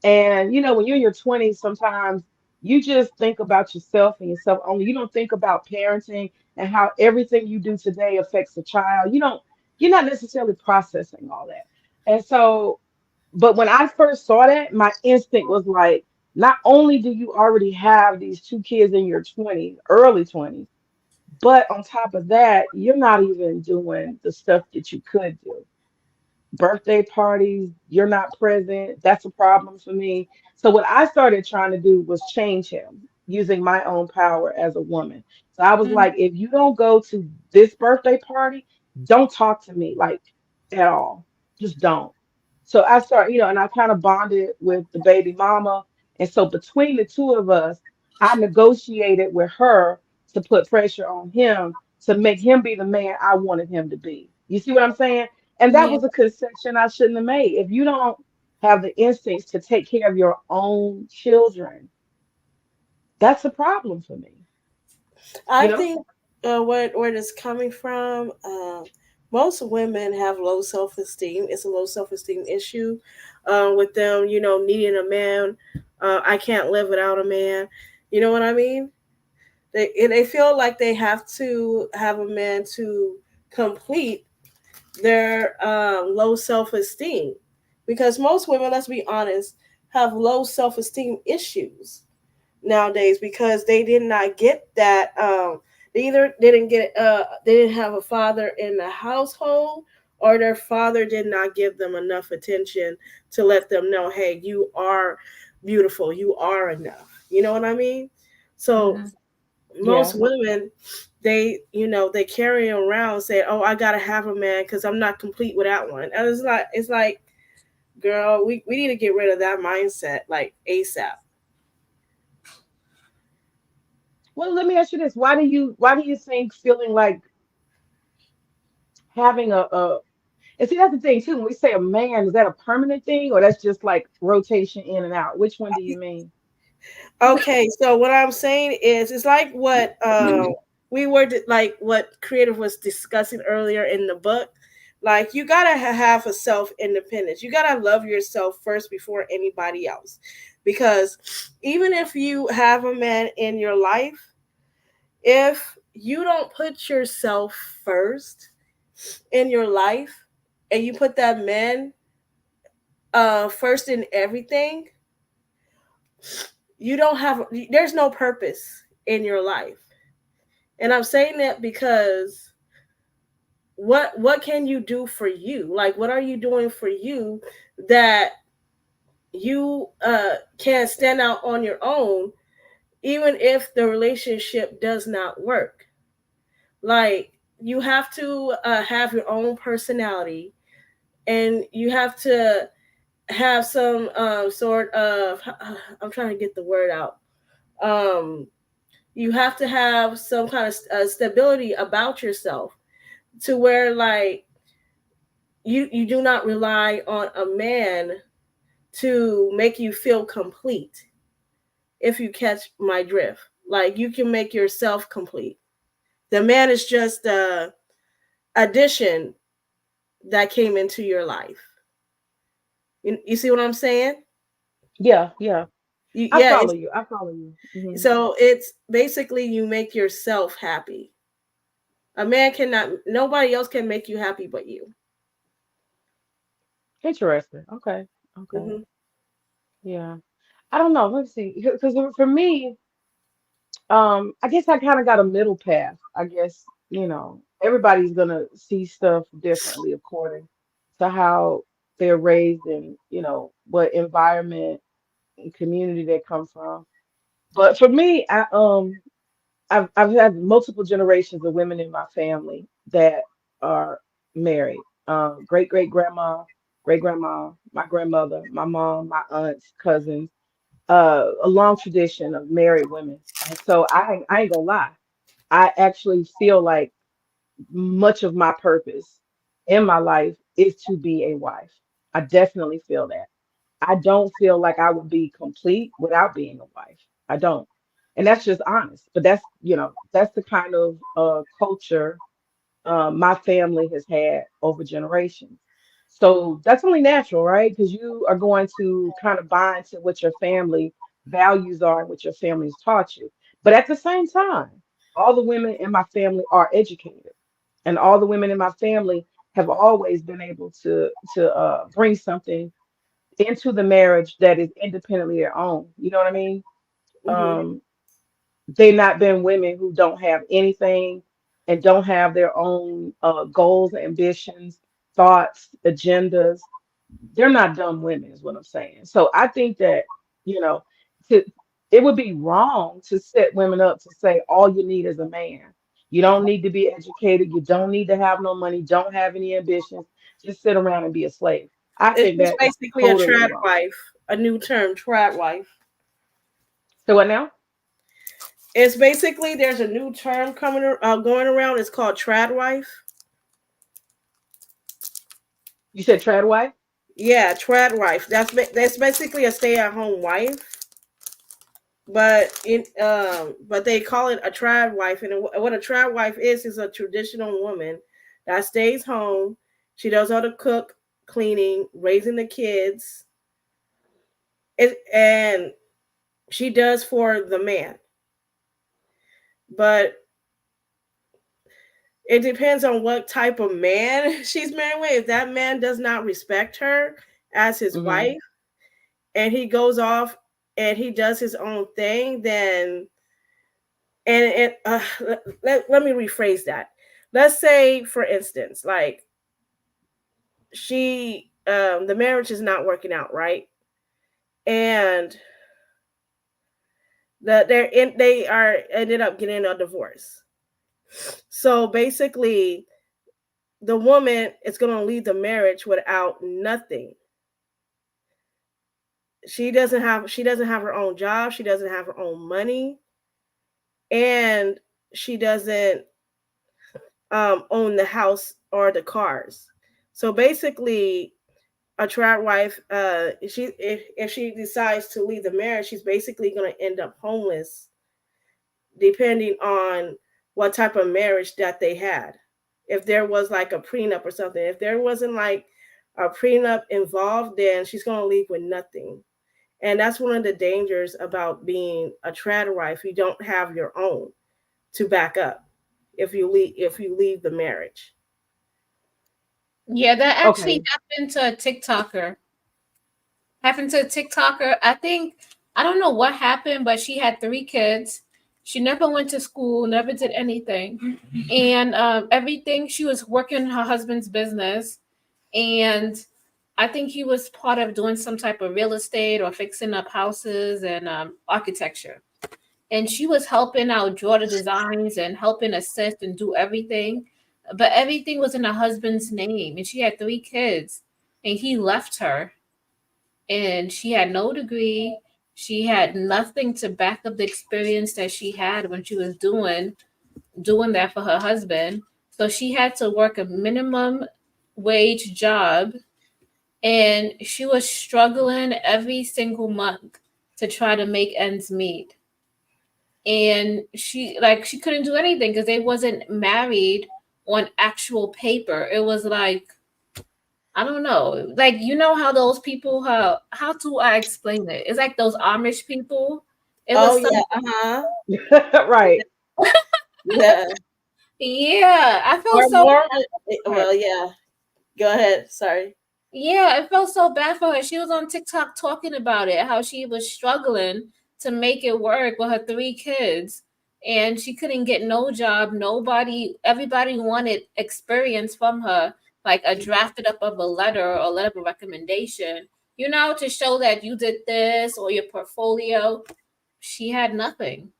Speaker 3: And when you're in your 20s, sometimes you just think about yourself and yourself only. You don't think about parenting and how everything you do today affects the child. You're not necessarily processing all that. And so but when I first saw that, my instinct was like, not only do you already have these two kids in your 20s, early 20s, But on top of that, you're not even doing the stuff that you could do. Birthday parties, you're not present. That's a problem for me. So what I started trying to do was change him using my own power as a woman. So I was
Speaker 1: Mm,
Speaker 3: like, if you don't go to this birthday party, don't talk to me like at all. Just don't. So I started, and I kind of bonded with the baby mama. And so between the two of us, I negotiated with her to put pressure on him to make him be the man I wanted him to be. You see what I'm saying? And that
Speaker 1: yeah.
Speaker 3: was a concession I shouldn't have made. If you don't have the instincts to take care of your own children, that's a problem for me.
Speaker 2: I
Speaker 3: You know?
Speaker 2: think where it's coming from, most women have low self esteem. It's a low self esteem issue with them, needing a man. I can't live without a man. You know what I mean? They feel like they have to have a man to complete their low self esteem. Because most women, let's be honest, have low self esteem issues nowadays because they did not get that. They either didn't get they didn't have a father in the household, or their father did not give them enough attention to let them know, hey, you are beautiful, you are enough. You know what I mean? So
Speaker 1: Mhm.
Speaker 2: most
Speaker 3: Yeah.
Speaker 2: women, they carry around say, oh, I gotta have a man because I'm not complete without one. And it's like, girl, we need to get rid of that mindset like ASAP.
Speaker 3: Well, let me ask you this. Why do you think feeling like having and see that's the thing too, when we say a man, is that a permanent thing or that's just like rotation in and out? Which one do you mean?
Speaker 2: Okay, so what I'm saying is, it's like what like what Creative was discussing earlier in the book. Like, you gotta have a self independence. You gotta love yourself first before anybody else, because even if you have a man in your life, if you don't put yourself first in your life, and you put that man first in everything, you don't have there's no purpose in your life. And I'm saying that because what can you do for you? Like, what are you doing for you that you can't stand out on your own, even if the relationship does not work? Like, you have to have your own personality, and you have to have some sort of I'm trying to get the word out. Um, you have to have some kind of stability about yourself, to where, like, you do not rely on a man to make you feel complete. If you catch my drift, like, you can make yourself complete. The man is just a addition that came into your life. You see what I'm saying?
Speaker 3: Yeah, yeah. I
Speaker 2: Yeah,
Speaker 3: follow
Speaker 2: it's,
Speaker 3: you. I follow you.
Speaker 2: so it's basically you make yourself happy. A man cannot, nobody else can make you happy but you.
Speaker 3: Interesting. Okay. Okay.
Speaker 2: Hmm.
Speaker 3: Yeah. I don't know. Let's see. Because for me, I guess I kind of got a middle path. I guess, everybody's gonna see stuff differently according to how they're raised and, what environment and community they come from. But for me, I've had multiple generations of women in my family that are married. Great grandma, my grandmother, my mom, my aunts, cousins, a long tradition of married women. And so I ain't gonna lie. I actually feel like much of my purpose in my life is to be a wife. I definitely feel that. I don't feel like I would be complete without being a wife. I don't. And that's just honest. But that's the kind of culture my family has had over generations. So that's only natural, right? Because you are going to kind of bind to what your family values are and what your family's taught you. But at the same time, all the women in my family are educated, and all the women in my family have always been able to bring something into the marriage that is independently their own. You know what I mean?
Speaker 2: Hmm.
Speaker 3: Um, they not been women who don't have anything and don't have their own goals, ambitions, thoughts, agendas. They're not dumb women, is what I'm saying. So I think that, you know, to, it would be wrong to set women up to say all you need is a man. You don't need to be educated. You don't need to have no money. Don't have any ambitions. Just sit around and be a slave. I
Speaker 2: It's
Speaker 3: think
Speaker 2: just
Speaker 3: that is
Speaker 2: basically a
Speaker 3: totally
Speaker 2: trad
Speaker 3: wrong.
Speaker 2: wife, a new term, trad wife.
Speaker 3: So what now?
Speaker 2: It's basically there's a new term going around. It's called trad wife.
Speaker 3: You said trad wife?
Speaker 2: Yeah, trad wife. That's basically a stay at home wife, but they call it a trad wife. And what a trad wife is a traditional woman that stays home. She does all the cook, cleaning, raising the kids, and she does for the man. But it depends on what type of man she's married with. If that man does not respect her as his
Speaker 3: Hmm.
Speaker 2: wife, and he goes off and he does his own thing, then let me rephrase that. Let's say, for instance, like the marriage is not working out right, and they are ended up getting a divorce. So basically, the woman is going to leave the marriage without nothing. She doesn't have her own job. She doesn't have her own money, and she doesn't own the house or the cars. So basically, a trad wife, if she decides to leave the marriage, she's basically going to end up homeless, depending on what type of marriage that they had. If there was like a prenup or something, if there wasn't like a prenup involved, then she's going to leave with nothing. And that's one of the dangers about being a trad wife. You don't have your own to back up if you leave the marriage.
Speaker 1: Yeah, that actually
Speaker 3: Okay.
Speaker 1: happened to a TikToker. Happened to a TikToker. I think I don't know what happened, but she had three kids. She never went to school, never did anything, and everything she was working her husband's business, and I think he was part of doing some type of real estate or fixing up houses and architecture. And she was helping out draw the designs and helping assist and do everything. But everything was in her husband's name, and she had three kids, and he left her, and she had no degree. She had nothing to back up the experience that she had when she was doing that for her husband. So she had to work a minimum wage job, and she was struggling every single month to try to make ends meet. And she couldn't do anything because they wasn't married on actual paper. It was like, I don't know, like, you know how those people, how do I explain it? It's like those Amish people. It
Speaker 2: Oh
Speaker 1: was some,
Speaker 2: yeah, uh-huh.
Speaker 3: Right.
Speaker 2: Yeah.
Speaker 1: yeah, I
Speaker 2: Or
Speaker 1: felt so
Speaker 2: more.
Speaker 1: bad for her.
Speaker 2: Well, yeah. Go ahead. Sorry.
Speaker 1: Yeah, it felt so bad for her. She was on TikTok talking about it, how she was struggling to make it work with her three kids. And she couldn't get no job. Everybody wanted experience from her, like a drafted up of a letter or letter of recommendation, to show that you did this or your portfolio. She had nothing.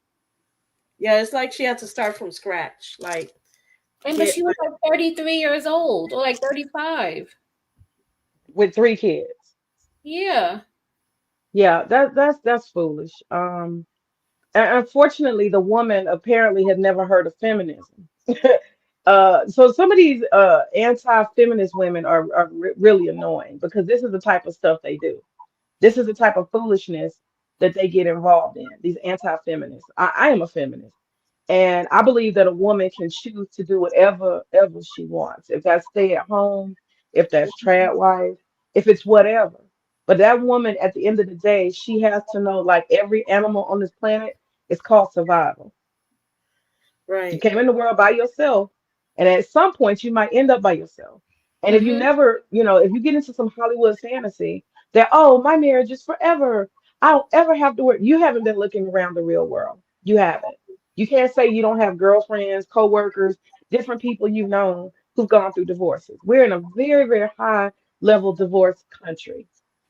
Speaker 2: Yeah, it's like she had to start from scratch. Like
Speaker 1: But
Speaker 2: get
Speaker 1: she was like 33 years old or like 35.
Speaker 3: With three kids.
Speaker 1: Yeah.
Speaker 3: Yeah, that's foolish. And unfortunately, the woman apparently had never heard of feminism. So some of these anti-feminist women are really annoying because this is the type of stuff they do. This is the type of foolishness that they get involved in. These anti-feminists. I am a feminist, and I believe that a woman can choose to do whatever ever she wants. If that's stay at home, if that's trad wife, if it's whatever. But that woman, at the end of the day, she has to know, like every animal on this planet, it's called survival. You
Speaker 2: right.
Speaker 3: came in the world by yourself, and at some point you might end up by yourself. And if you
Speaker 1: Hmm.
Speaker 3: never, if you get into some Hollywood fantasy that, oh, my marriage is forever, I don't ever have to work, you haven't been looking around the real world. You haven't. You can't say you don't have girlfriends, co-workers, different people you've known who've gone through divorces. We're in a very, very high level divorce country.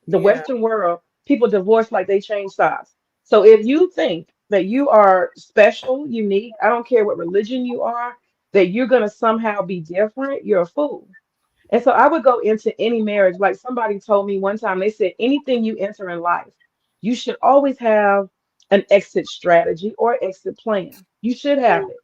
Speaker 3: The
Speaker 2: Yeah.
Speaker 3: Western world, people divorce like they change size. So if you think that you are special, unique, I don't care what religion you are, that you're going to somehow be different, you're a fool. And so I would go into any marriage, like somebody told me one time, they said, anything you enter in life, you should always have an exit strategy or exit plan. You should have it.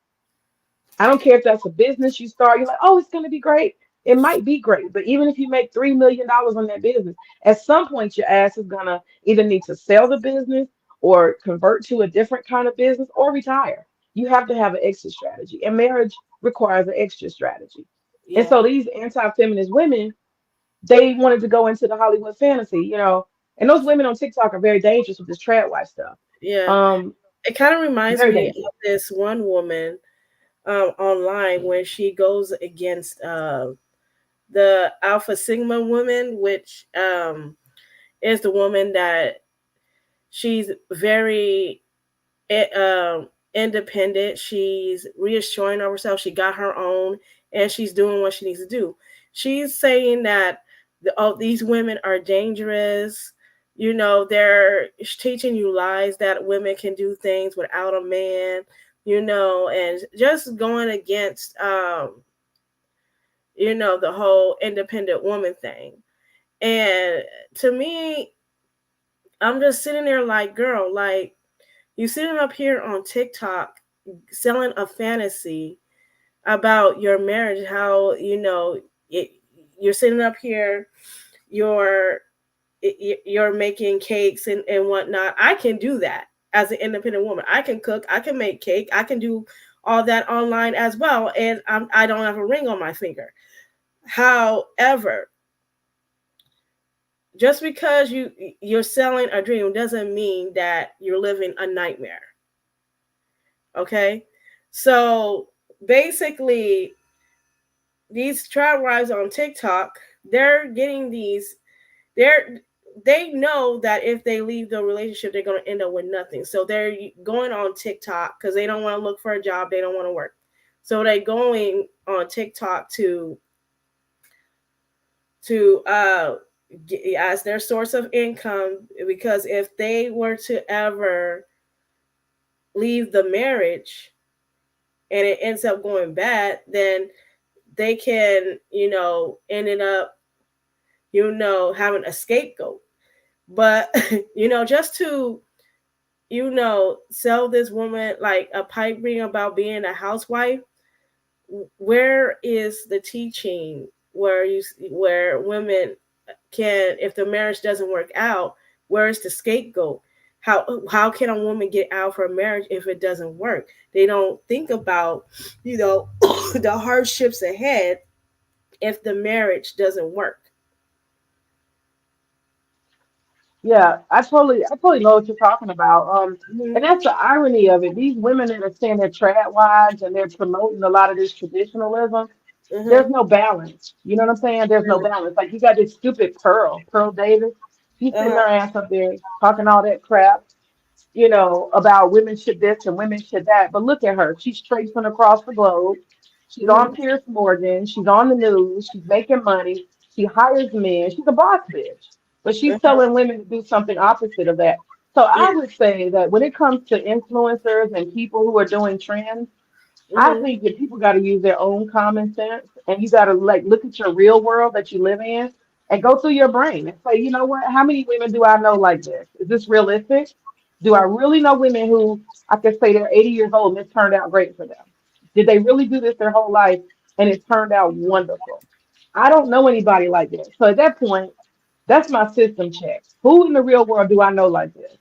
Speaker 3: I don't care if that's a business you start, you're like, oh, it's going to be great. It might be great, but even if you make $3 million on that business, at some point your ass is going to either need to sell the business or convert to a different kind of business or retire. You have to have an exit strategy, and marriage requires an exit strategy. And
Speaker 2: Yeah.
Speaker 3: so these anti-feminist women, they wanted to go into the Hollywood fantasy, and those women on TikTok are very dangerous with this trad wife stuff.
Speaker 2: Yeah.
Speaker 3: Um,
Speaker 2: It kind of reminds
Speaker 3: Very
Speaker 2: me
Speaker 3: dangerous.
Speaker 2: of this one woman online when she goes against the Alpha Sigma woman, which is the woman that she's very independent. She's reassuring of herself. She got her own, and she's doing what she needs to do. She's saying that these women are dangerous. They're teaching you lies that women can do things without a man. And just going against, the whole independent woman thing. And to me, I'm just sitting there like, girl, like you sitting up here on TikTok selling a fantasy about your marriage, how it, you're sitting up here, you're you're making cakes and whatnot. I can do that as an independent woman. I can cook, I can make cake, I can do all that online as well, and I don't have a ring on my finger. However, just because you're selling a dream doesn't mean that you're living a nightmare. Okay, so basically, these trad wives on TikTok, they're getting these. They know that if they leave the relationship, they're going to end up with nothing. So they're going on TikTok because they don't want to look for a job. They don't want to work. So they're going on TikTok to as their source of income, because if they were to ever leave the marriage and it ends up going bad, then they can, end it up, having a scapegoat. But, just to, sell this woman like a pipe dream about being a housewife, where is the teaching where women can, if the marriage doesn't work out, where is the scapegoat? How can a woman get out for a marriage if it doesn't work? They don't think about, the hardships ahead if the marriage doesn't work.
Speaker 3: Yeah, I totally know what you're talking about.
Speaker 2: Hmm.
Speaker 3: And that's the irony of it. These women that are saying they're trad wives and they're promoting a lot of this traditionalism,
Speaker 2: Hmm.
Speaker 3: there's no balance. You know what I'm saying? There's no balance. Like you got this stupid Pearl Davis. She's sitting
Speaker 2: Uh-huh.
Speaker 3: her ass up there talking all that crap, about women should this and women should that. But look at her. She's traipsing across the globe. She's on
Speaker 2: Hmm.
Speaker 3: Pierce Morgan. She's on the news. She's making money. She hires men. She's a boss bitch. But she's
Speaker 2: Uh-huh.
Speaker 3: telling women to do something opposite of that. So
Speaker 2: Yeah.
Speaker 3: I would say that when it comes to influencers and people who are doing trends, I
Speaker 2: Hmm.
Speaker 3: think that people got to use their own common sense, and you got to like look at your real world that you live in and go through your brain and say, you know what? How many women do I know like this? Is this realistic? Do I really know women who I could say they're 80 years old and it turned out great for them? Did they really do this their whole life and it turned out wonderful? I don't know anybody like that. So at that point, that's my system check. Who in the real world do I know like this?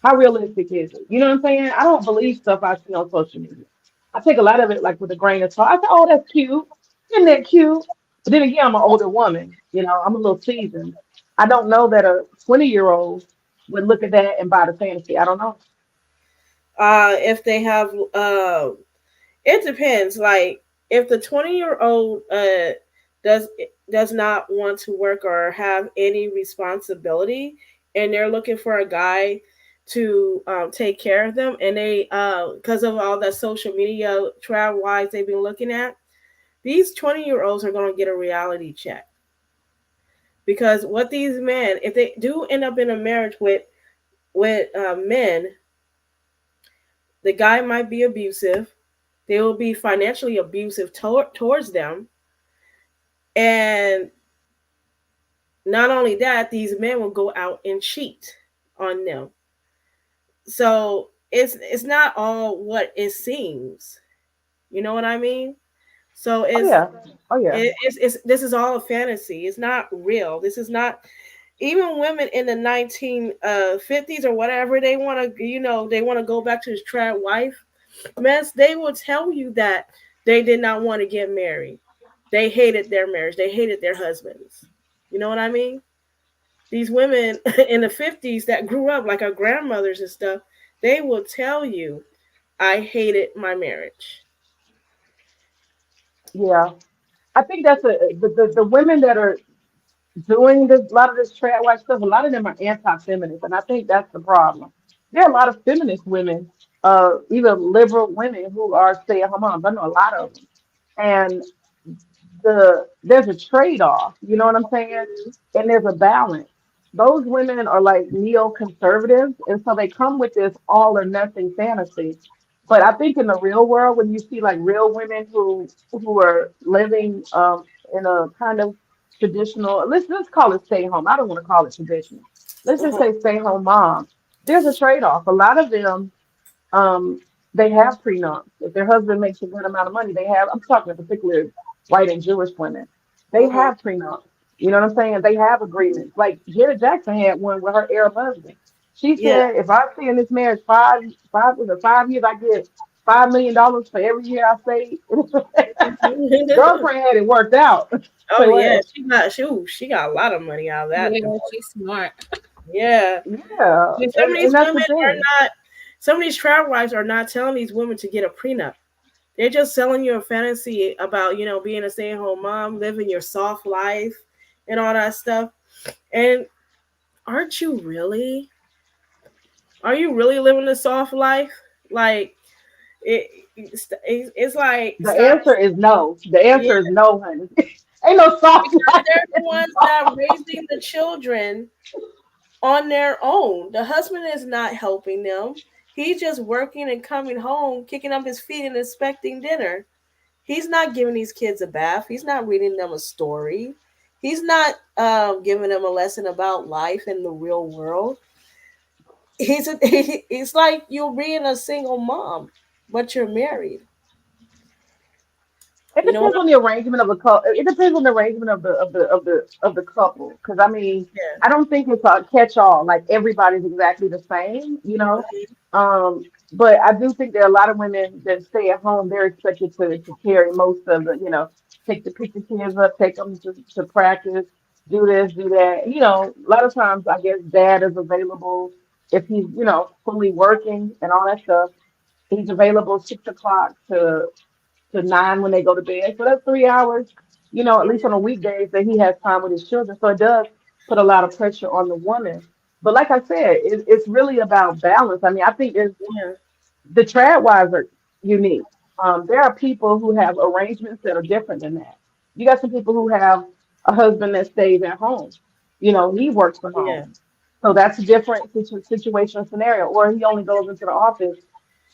Speaker 3: How realistic is it? You know what I'm saying? I don't believe stuff I see on social media. I take a lot of it like with a grain of salt. I say, oh, that's cute. Isn't that cute? But then again, I'm an older woman. I'm a little seasoned. I don't know that a 20-year-old would look at that and buy the fantasy. I don't know.
Speaker 2: If they have, it depends. Like if the 20-year-old does does not want to work or have any responsibility, and they're looking for a guy to take care of them, and they because of all that social media trad wives they've been looking at, these 20-year-olds are going to get a reality check. Because what these men, if they do end up in a marriage with men, the guy might be abusive. They will be financially abusive towards them, and not only that, these men will go out and cheat on them. So it's not all what it seems. You know what I mean? So
Speaker 3: Oh yeah. Oh yeah.
Speaker 2: it's this is all a fantasy. It's not real. This is not, even women in the 1950s or whatever, they want to, they want to go back to this trad wife mess. They will tell you that they did not want to get married. They hated their marriage. They hated their husbands. You know what I mean? These women in the 50s that grew up like our grandmothers and stuff, they will tell you, I hated my marriage.
Speaker 3: Yeah. I think that's the women that are doing this, a lot of this trad wife stuff, a lot of them are anti-feminist, and I think that's the problem. There are a lot of feminist women, even liberal women who are stay-at-home moms. I know a lot of them, and there's a trade-off. You know what I'm saying? And there's a balance. Those women are like neoconservatives, and so they come with this all or nothing fantasy. But I think in the real world, when you see like real women who are living in a kind of traditional, let's call it stay home. I don't want to call it traditional. Let's just
Speaker 2: Mhm.
Speaker 3: say stay home mom. There's a trade off. A lot of them um, they have prenups. If their husband makes a good amount of money, they have. I'm talking in particular white and Jewish women. They
Speaker 2: Mhm.
Speaker 3: have prenups. You know what I'm saying? They have agreements. Like Janet Jackson had one with her Arab husband. She
Speaker 2: Yeah.
Speaker 3: said, if I stay in this marriage was it 5 years, I get $5 million for every year I stay. Girlfriend had it worked out.
Speaker 2: Oh
Speaker 3: Say
Speaker 2: yeah,
Speaker 3: what?
Speaker 2: she got a lot of money out of that
Speaker 1: Yeah,
Speaker 2: divorce.
Speaker 1: she's smart.
Speaker 2: Yeah.
Speaker 3: Yeah,
Speaker 2: And some of these
Speaker 3: and that's
Speaker 2: women
Speaker 3: the
Speaker 2: are
Speaker 3: thing.
Speaker 2: not. Some of these trad wives are not telling these women to get a prenup. They're just selling you a fantasy about being a stay-at-home mom, living your soft life, and all that stuff. And aren't you really? Are you really living a soft life? Like it's like
Speaker 3: The
Speaker 2: stop.
Speaker 3: answer is no. The
Speaker 2: Yeah,
Speaker 3: answer is no, honey. Ain't no soft
Speaker 2: because
Speaker 3: life
Speaker 2: they're
Speaker 3: in
Speaker 2: the
Speaker 3: this
Speaker 2: ones that are raising the children on their own. The husband is not helping them. He's just working and coming home, kicking up his feet and expecting dinner. He's not giving these kids a bath. He's not reading them a story. He's not giving them a lesson about life in the real world. It's like you're being a single mom, but you're married.
Speaker 3: It
Speaker 2: You know what
Speaker 3: depends on the arrangement of the couple. It depends on the arrangement of the couple. Because I mean,
Speaker 2: I'm
Speaker 3: I don't think it's a catch all. Like everybody's exactly the same, you know. But I do think there are a lot of women that stay at home. They're expected to carry most of pick the kids up, take them to practice, do this, do that. You know, a lot of times I guess dad is available if he's fully working and all that stuff. He's available 6 o'clock to 9 when they go to bed. So that's 3 hours, at least on the weekdays that he has time with his children. So it does put a lot of pressure on the woman. But like I said, it's really about balance. I mean, I think
Speaker 2: Yeah.
Speaker 3: the trad wives are unique. There are people who have arrangements that are different than that. You got some people who have a husband that stays at home. He works from
Speaker 2: Yeah.
Speaker 3: home. So that's a different situation scenario. Or he only goes into the office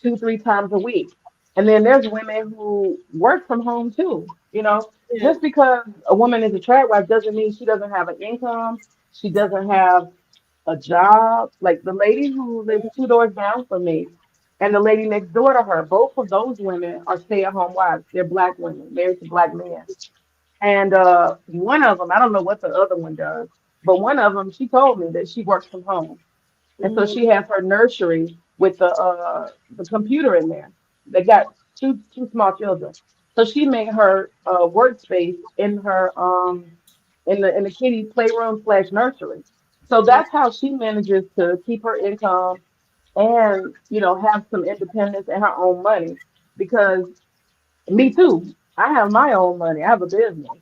Speaker 3: 2, 3 times a week. And then there's women who work from home too.
Speaker 2: Yeah.
Speaker 3: Just because a woman is a trad wife doesn't mean she doesn't have an income. She doesn't have a job. Like the lady who lives 2 doors down from me and the lady next door to her, both of those women are stay-at-home wives. They're black women, married to black men. And one of them, I don't know what the other one does, but one of them, she told me that she works from home. And so
Speaker 2: Mhm.
Speaker 3: she has her nursery with the computer in there. They got two small children. So she made her workspace in the kitty playroom slash nursery. So
Speaker 2: Mhm.
Speaker 3: that's how she manages to keep her income and have some independence and her own money. Because me too, I have my own money. I have a business,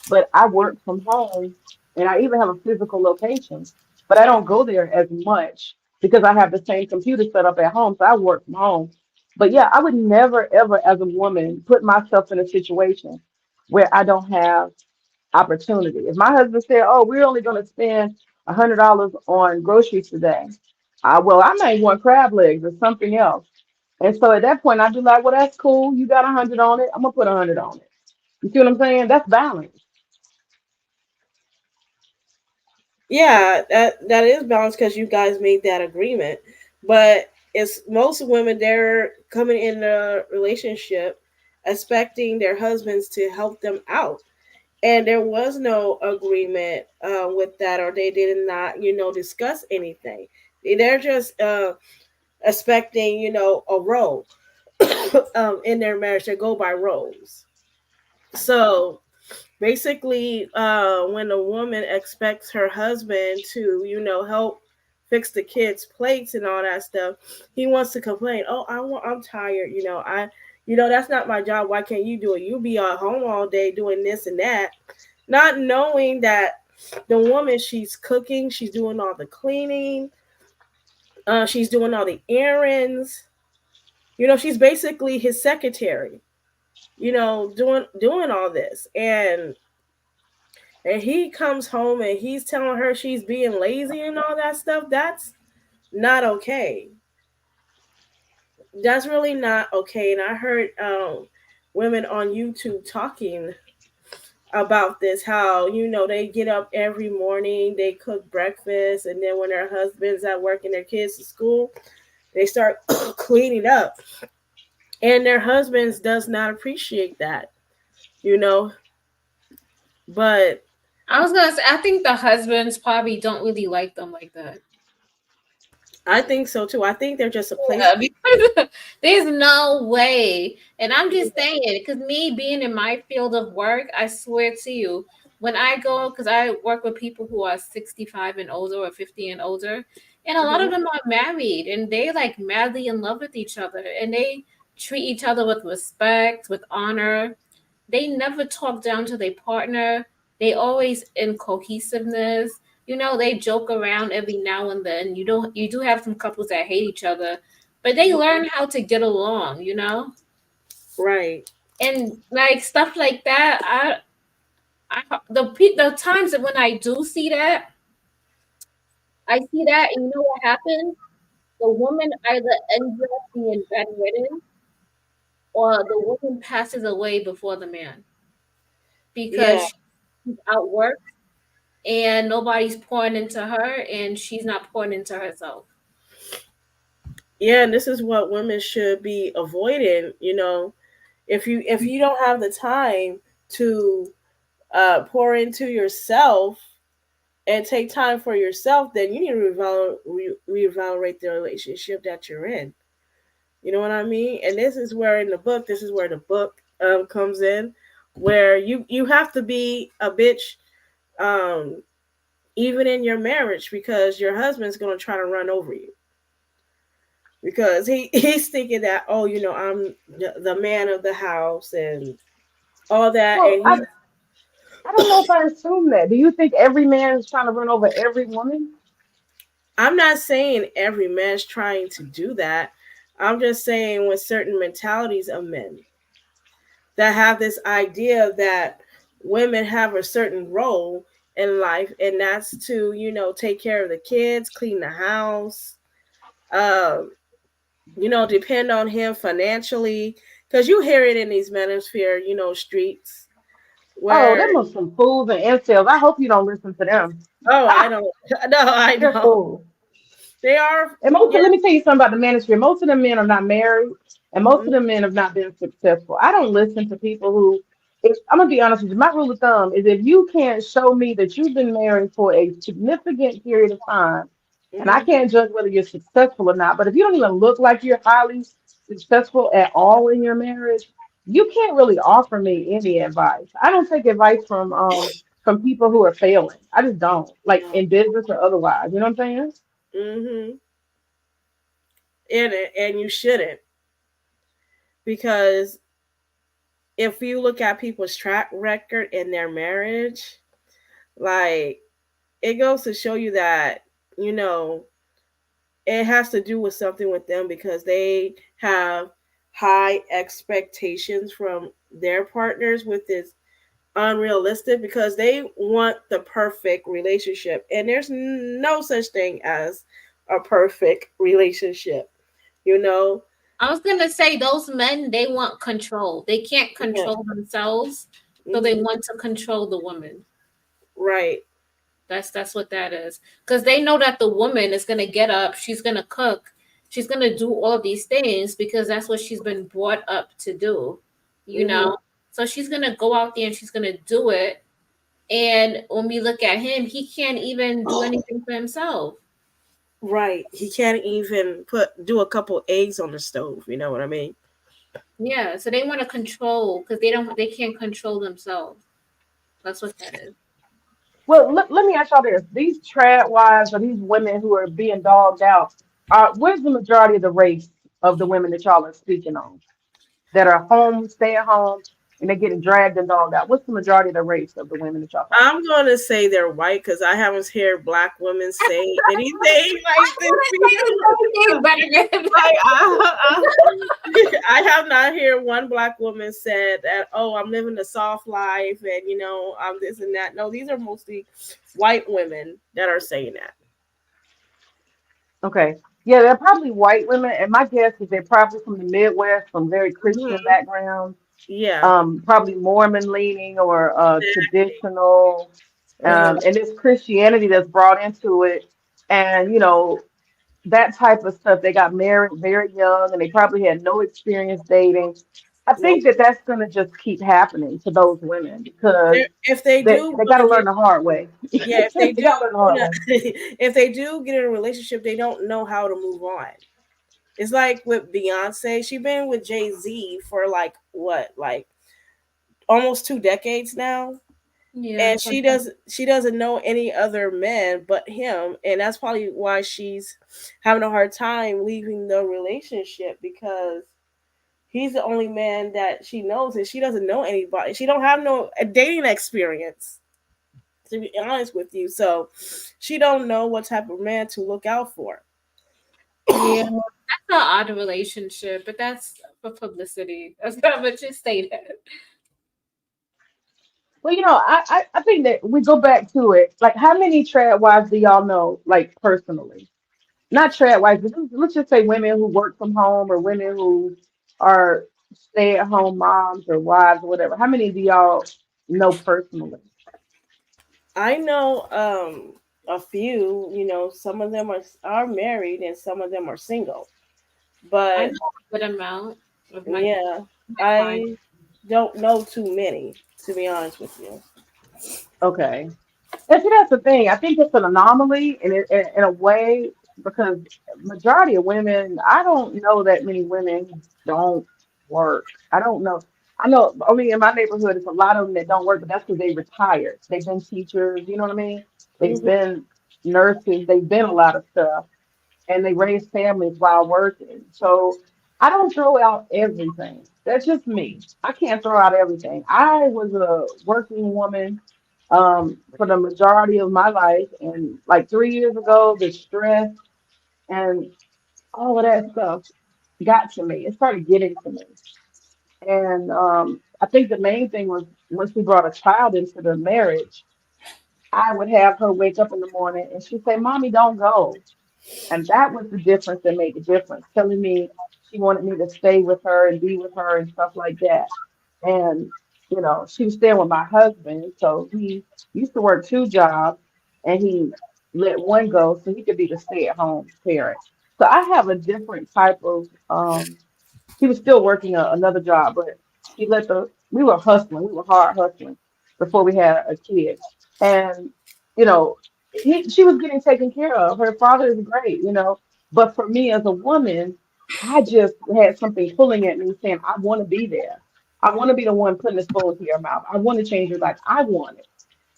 Speaker 3: but I work from home, and I even have a physical location, but I don't go there as much because I have the same computer set up at home, so I work from home. But yeah, I would never ever as a woman put myself in a situation where I don't have opportunity. If my husband said, "Oh, we're only going to spend $100 on groceries today," well, I may want crab legs or something else. And so at that point, I'd be like, "Well, that's cool. You got 100 on it. I'm gonna put 100 on it." You see what I'm saying? That's balance.
Speaker 2: Yeah, that is balanced because you guys made that agreement. But it's most women, they're coming in a relationship expecting their husbands to help them out, and there was no agreement with that, or they did not, discuss anything. They're just expecting, a role in their marriage. They go by roles. So basically, when a woman expects her husband to, help fix the kids' plates and all that stuff, he wants to complain. Oh, I'm tired. That's not my job. Why can't you do it? You be at home all day doing this and that, not knowing that the woman, she's cooking, she's doing all the cleaning, she's doing all the errands. She's basically his secretary. Doing all this, and he comes home and he's telling her she's being lazy and all that stuff. That's not okay. That's really not okay. And I heard women on YouTube talking about this, how they get up every morning, they cook breakfast, and then when their husband's at work and their kids to school, they start cleaning up, and their husbands does not appreciate that, you know but
Speaker 1: I was gonna say, I think the husbands probably don't really like them like that.
Speaker 2: I think so too. I think they're just a
Speaker 1: Yeah,
Speaker 2: place.
Speaker 1: because there's no way. And I'm just saying, because me being in my field of work, I swear to you, when I go, because I work with people who are 65 and older or 50 and older, and a lot of
Speaker 2: Mhm.
Speaker 1: them are married and they like madly in love with each other and they treat each other with respect, with honor. They never talk down to their partner. They always in cohesiveness. They joke around every now and then. You do have some couples that hate each other, but they learn how to get along.
Speaker 2: Right.
Speaker 1: And like stuff like that, the times that when I do see that, I see that, and you know what happens? The woman either ends up being bedridden or the woman passes away before the man because
Speaker 2: Yeah.
Speaker 1: she's outworked and nobody's pouring into her and she's not pouring into herself.
Speaker 2: Yeah, and this is what women should be avoiding. If you don't have the time to pour into yourself and take time for yourself, then you need to reevaluate the relationship that you're in. You know what I mean? And this is where the book comes in, where you have to be a bitch, um, even in your marriage, because your husband's gonna try to run over you, because he's thinking that, oh, I'm the man of the house and all that,
Speaker 3: Well,
Speaker 2: and
Speaker 3: I don't know if I assume that. Do you think every man is trying to run over every woman?
Speaker 2: I'm not saying every man's trying to do that. I'm just saying with certain mentalities of men that have this idea that women have a certain role in life, and that's to take care of the kids, clean the house, um, depend on him financially, because you hear it in these manosphere, streets
Speaker 3: Oh,
Speaker 2: where,
Speaker 3: them are some fools and incels. I hope you don't listen to them.
Speaker 2: oh, I don't, no, I
Speaker 3: They're
Speaker 2: don't.
Speaker 3: fools.
Speaker 2: They are,
Speaker 3: And
Speaker 2: yeah.
Speaker 3: let me tell you something about the ministry. Most of the men are not married, and most
Speaker 2: Mm,
Speaker 3: of the men have not been successful. I don't listen to people who. I'm gonna be honest with you. My rule of thumb is if you can't show me that you've been married for a significant period of time, and I
Speaker 2: mhm.
Speaker 3: can't judge whether you're successful or not. But if you don't even look like you're highly successful at all in your marriage, you can't really offer me any advice. I don't take advice from people who are failing. I just don't, like in business or otherwise. You know what I'm saying?
Speaker 2: Mhm. And you shouldn't, because if you look at people's track record in their marriage, like, it goes to show you that, you know it has to do with something with them because they have high expectations from their partners with this unrealistic because they want the perfect relationship and there's no such thing as a perfect relationship, you know.
Speaker 1: I was gonna say those men, they want control. They can't
Speaker 2: Yeah.
Speaker 1: control themselves, so they
Speaker 2: Hmm.
Speaker 1: want to control the woman.
Speaker 2: Right.
Speaker 1: That's what that is. Because they know that the woman is gonna get up, she's gonna cook, she's gonna do all these things because that's what she's been brought up to do, you
Speaker 2: Hmm.
Speaker 1: know. So she's gonna go out there and she's gonna do it. And when we look at him, he can't even do anything for himself.
Speaker 2: Right, he can't even put do a couple eggs on the stove, you know what I mean.
Speaker 1: Yeah, so they want to control because they can't control themselves. That's what that is.
Speaker 3: Well, let me ask y'all this: these trad wives or these women who are being dogged out, where's the majority of the race of the women that y'all are speaking on that are home, stay at home, and they're getting dragged and dogged out? What's the majority of the race of the women that y'all talking
Speaker 2: I'm gonna say they're white because I haven't heard black women say anything like this before. Like I have not heard one black woman said that, oh, I'm living a soft life and you know I'm this and that. No, these are mostly white women that are saying that.
Speaker 3: about? Okay, yeah, they're probably white women, and my guess is they're probably from the Midwest, from very Christian
Speaker 2: Hmm.
Speaker 3: backgrounds,
Speaker 2: Yeah.
Speaker 3: probably Mormon leaning or traditional.
Speaker 2: Uh-huh.
Speaker 3: And it's Christianity that's brought into it. And, that type of stuff. They got married very young and they probably had no experience dating. I
Speaker 2: No.
Speaker 3: think that that's going to just keep happening to those women because
Speaker 2: If they
Speaker 3: they,
Speaker 2: do
Speaker 3: they
Speaker 2: want
Speaker 3: got
Speaker 2: to
Speaker 3: to learn
Speaker 2: get
Speaker 3: the hard way.
Speaker 2: yeah, if they
Speaker 3: They
Speaker 2: do
Speaker 3: got to learn the hard
Speaker 2: wanna
Speaker 3: way.
Speaker 2: if they do get in a relationship, they don't know how to move on. It's like with Beyonce. She's been with Jay-Z for like what, like almost 2 decades now.
Speaker 1: Yeah,
Speaker 2: And she doesn't know any other men but him. And that's probably why she's having a hard time leaving the relationship because he's the only man that she knows and she doesn't know anybody. She don't have no dating experience, to be honest with you. So she don't know what type of man to look out for.
Speaker 1: yeah. That's an odd relationship, but that's for publicity. That's not what you stated.
Speaker 3: Well, I think that we go back to it. Like, how many trad wives do y'all know, like, personally? Not trad wives, but let's just say women who work from home or women who are stay at home moms or wives or whatever. How many do y'all know personally?
Speaker 2: I know a few, you know, some of them are married and some of them are single.
Speaker 1: I
Speaker 2: But
Speaker 1: know a good amount of
Speaker 2: yeah,
Speaker 1: my clients.
Speaker 2: I don't know too many, to be honest with you.
Speaker 3: Okay. And see, that's the thing. I think it's an anomaly in a way because majority of women, I don't know that many women who don't work. I don't know. I know only in my neighborhood, it's a lot of them that don't work, but that's because they retired. They've been teachers, you know what I mean? They've
Speaker 2: Hmm.
Speaker 3: been nurses. They've been a lot of stuff, and they raise families while working. So I don't throw out everything. That's just me. I can't throw out everything. I was a working woman for the majority of my life, and like 3 years ago, the stress and all of that stuff got to me. It started getting to me, and I think the main thing was once we brought a child into the marriage, I would have her wake up in the morning and she'd say, "Mommy, don't go." And that was the difference that made the difference, telling me she wanted me to stay with her and be with her and stuff like that. And, she was staying with my husband. So he used to work two jobs and he let one go so he could be the stay at home parent. So I have a different type of he was still working another job, but we were hustling, we were hard hustling before we had a kid. And, you know, she was getting taken care of. Her father is great, but for me as a woman, I just had something pulling at me saying, I want to be there. I want to be the one putting the spoon to your mouth. I want to change your life. I want it.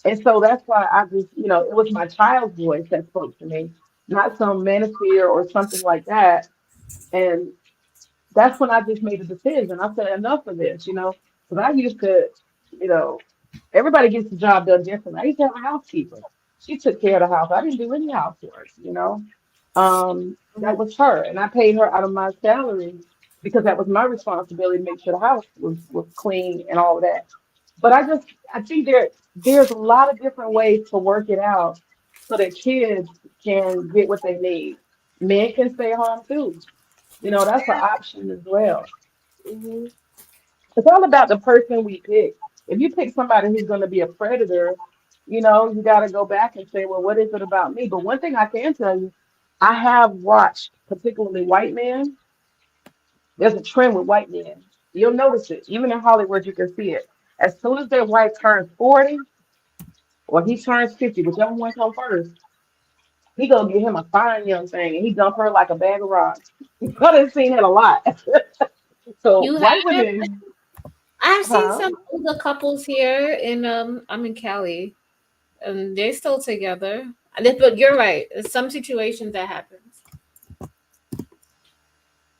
Speaker 3: And so that's why I just, it was my child's voice that spoke to me, not some manosphere or something like that. And that's when I just made a decision. I said, enough of this, because I used to, you know, everybody gets the job done differently. I used to have a housekeeper. She took care of the house. I didn't do any housework. That was her, and I paid her out of my salary because that was my responsibility to make sure the house was clean and all of that. But I think there's a lot of different ways to work it out so that kids can get what they need. Men can stay home too. You know, that's an option as well.
Speaker 2: Hmm.
Speaker 3: It's all about the person we pick. If you pick somebody who's going to be a predator, you know, you got to go back and say, well, what is it about me? But one thing I can tell you, I have watched, particularly white men. There's a trend with white men. You'll notice it. Even in Hollywood, you can see it. As soon as their wife turns 40 or he turns 50, whichever one comes first, he gonna get him a fine young thing and he dump her like a bag of rocks. I've seen it a lot. So
Speaker 1: You
Speaker 3: white
Speaker 1: have?
Speaker 3: women,
Speaker 1: I've seen
Speaker 3: huh?
Speaker 1: some older couples here in I'm in Cali, and they're still together. But you're right. In some situations that happens.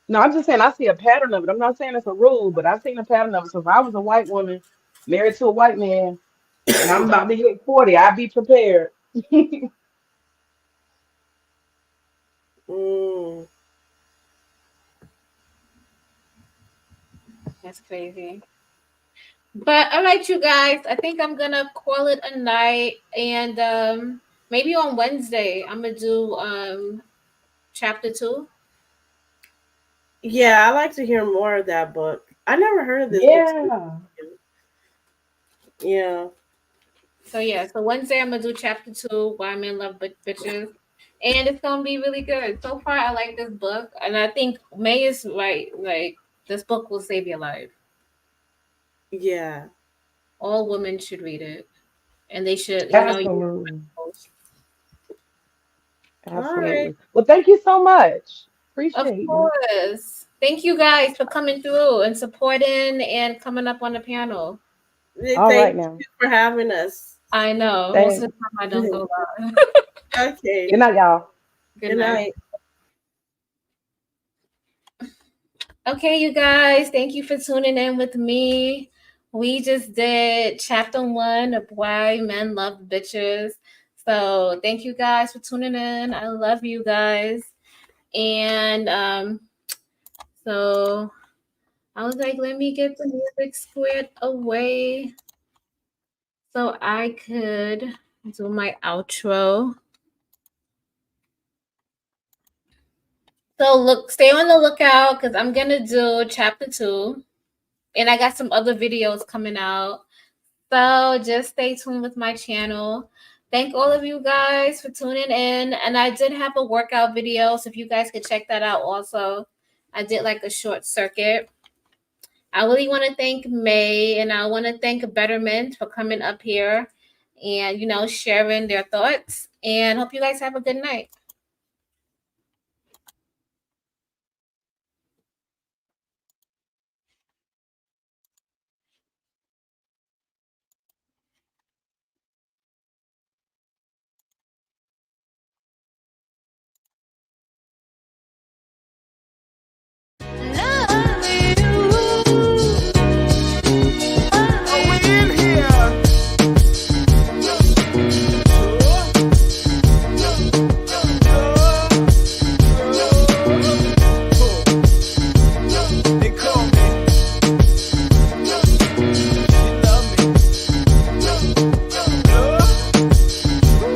Speaker 3: No, I'm just saying I see a pattern of it. I'm not saying it's a rule, but I've seen a pattern of it. So if I was a white woman married to a white man and I'm about to hit 40, I'd be prepared.
Speaker 2: Mm.
Speaker 1: That's crazy. But all right, you guys. I think I'm gonna call it a night, and maybe on Wednesday I'm gonna do chapter 2.
Speaker 2: Yeah, I like to hear more of that book. I never heard of this book.
Speaker 3: Yeah.
Speaker 2: Yeah.
Speaker 1: So yeah, so Wednesday I'm gonna do chapter 2, Why Men Love Bitches, and it's gonna be really good. So far, I like this book, and I think May is right. Like this book will save your life.
Speaker 2: Yeah.
Speaker 1: All women should read it, and they should,
Speaker 3: Absolutely.
Speaker 2: All right.
Speaker 3: Absolutely. Well, thank you so much.
Speaker 1: Of
Speaker 3: Appreciate you.
Speaker 1: course. Thank you guys for coming through and supporting and coming up on the panel.
Speaker 3: All right
Speaker 2: Thank
Speaker 3: now.
Speaker 2: you for having us.
Speaker 1: I know most of the
Speaker 3: Thanks.
Speaker 1: time I don't go live.
Speaker 2: Okay.
Speaker 3: Good night, y'all.
Speaker 1: Good
Speaker 2: Good
Speaker 1: night.
Speaker 2: night.
Speaker 1: Okay, you guys, thank you for tuning in with me. We just did chapter 1 of Why Men Love Bitches. So thank you guys for tuning in. I love you guys. And so I was like, let me get the music squared away so I could do my outro. So look, stay on the lookout because I'm gonna do chapter 2. And I got some other videos coming out. So just stay tuned with my channel. Thank all of you guys for tuning in. And I did have a workout video, so if you guys could check that out also. I did like a short circuit. I really want to thank May and I want to thank Betterment for coming up here and sharing their thoughts. And hope you guys have a good night.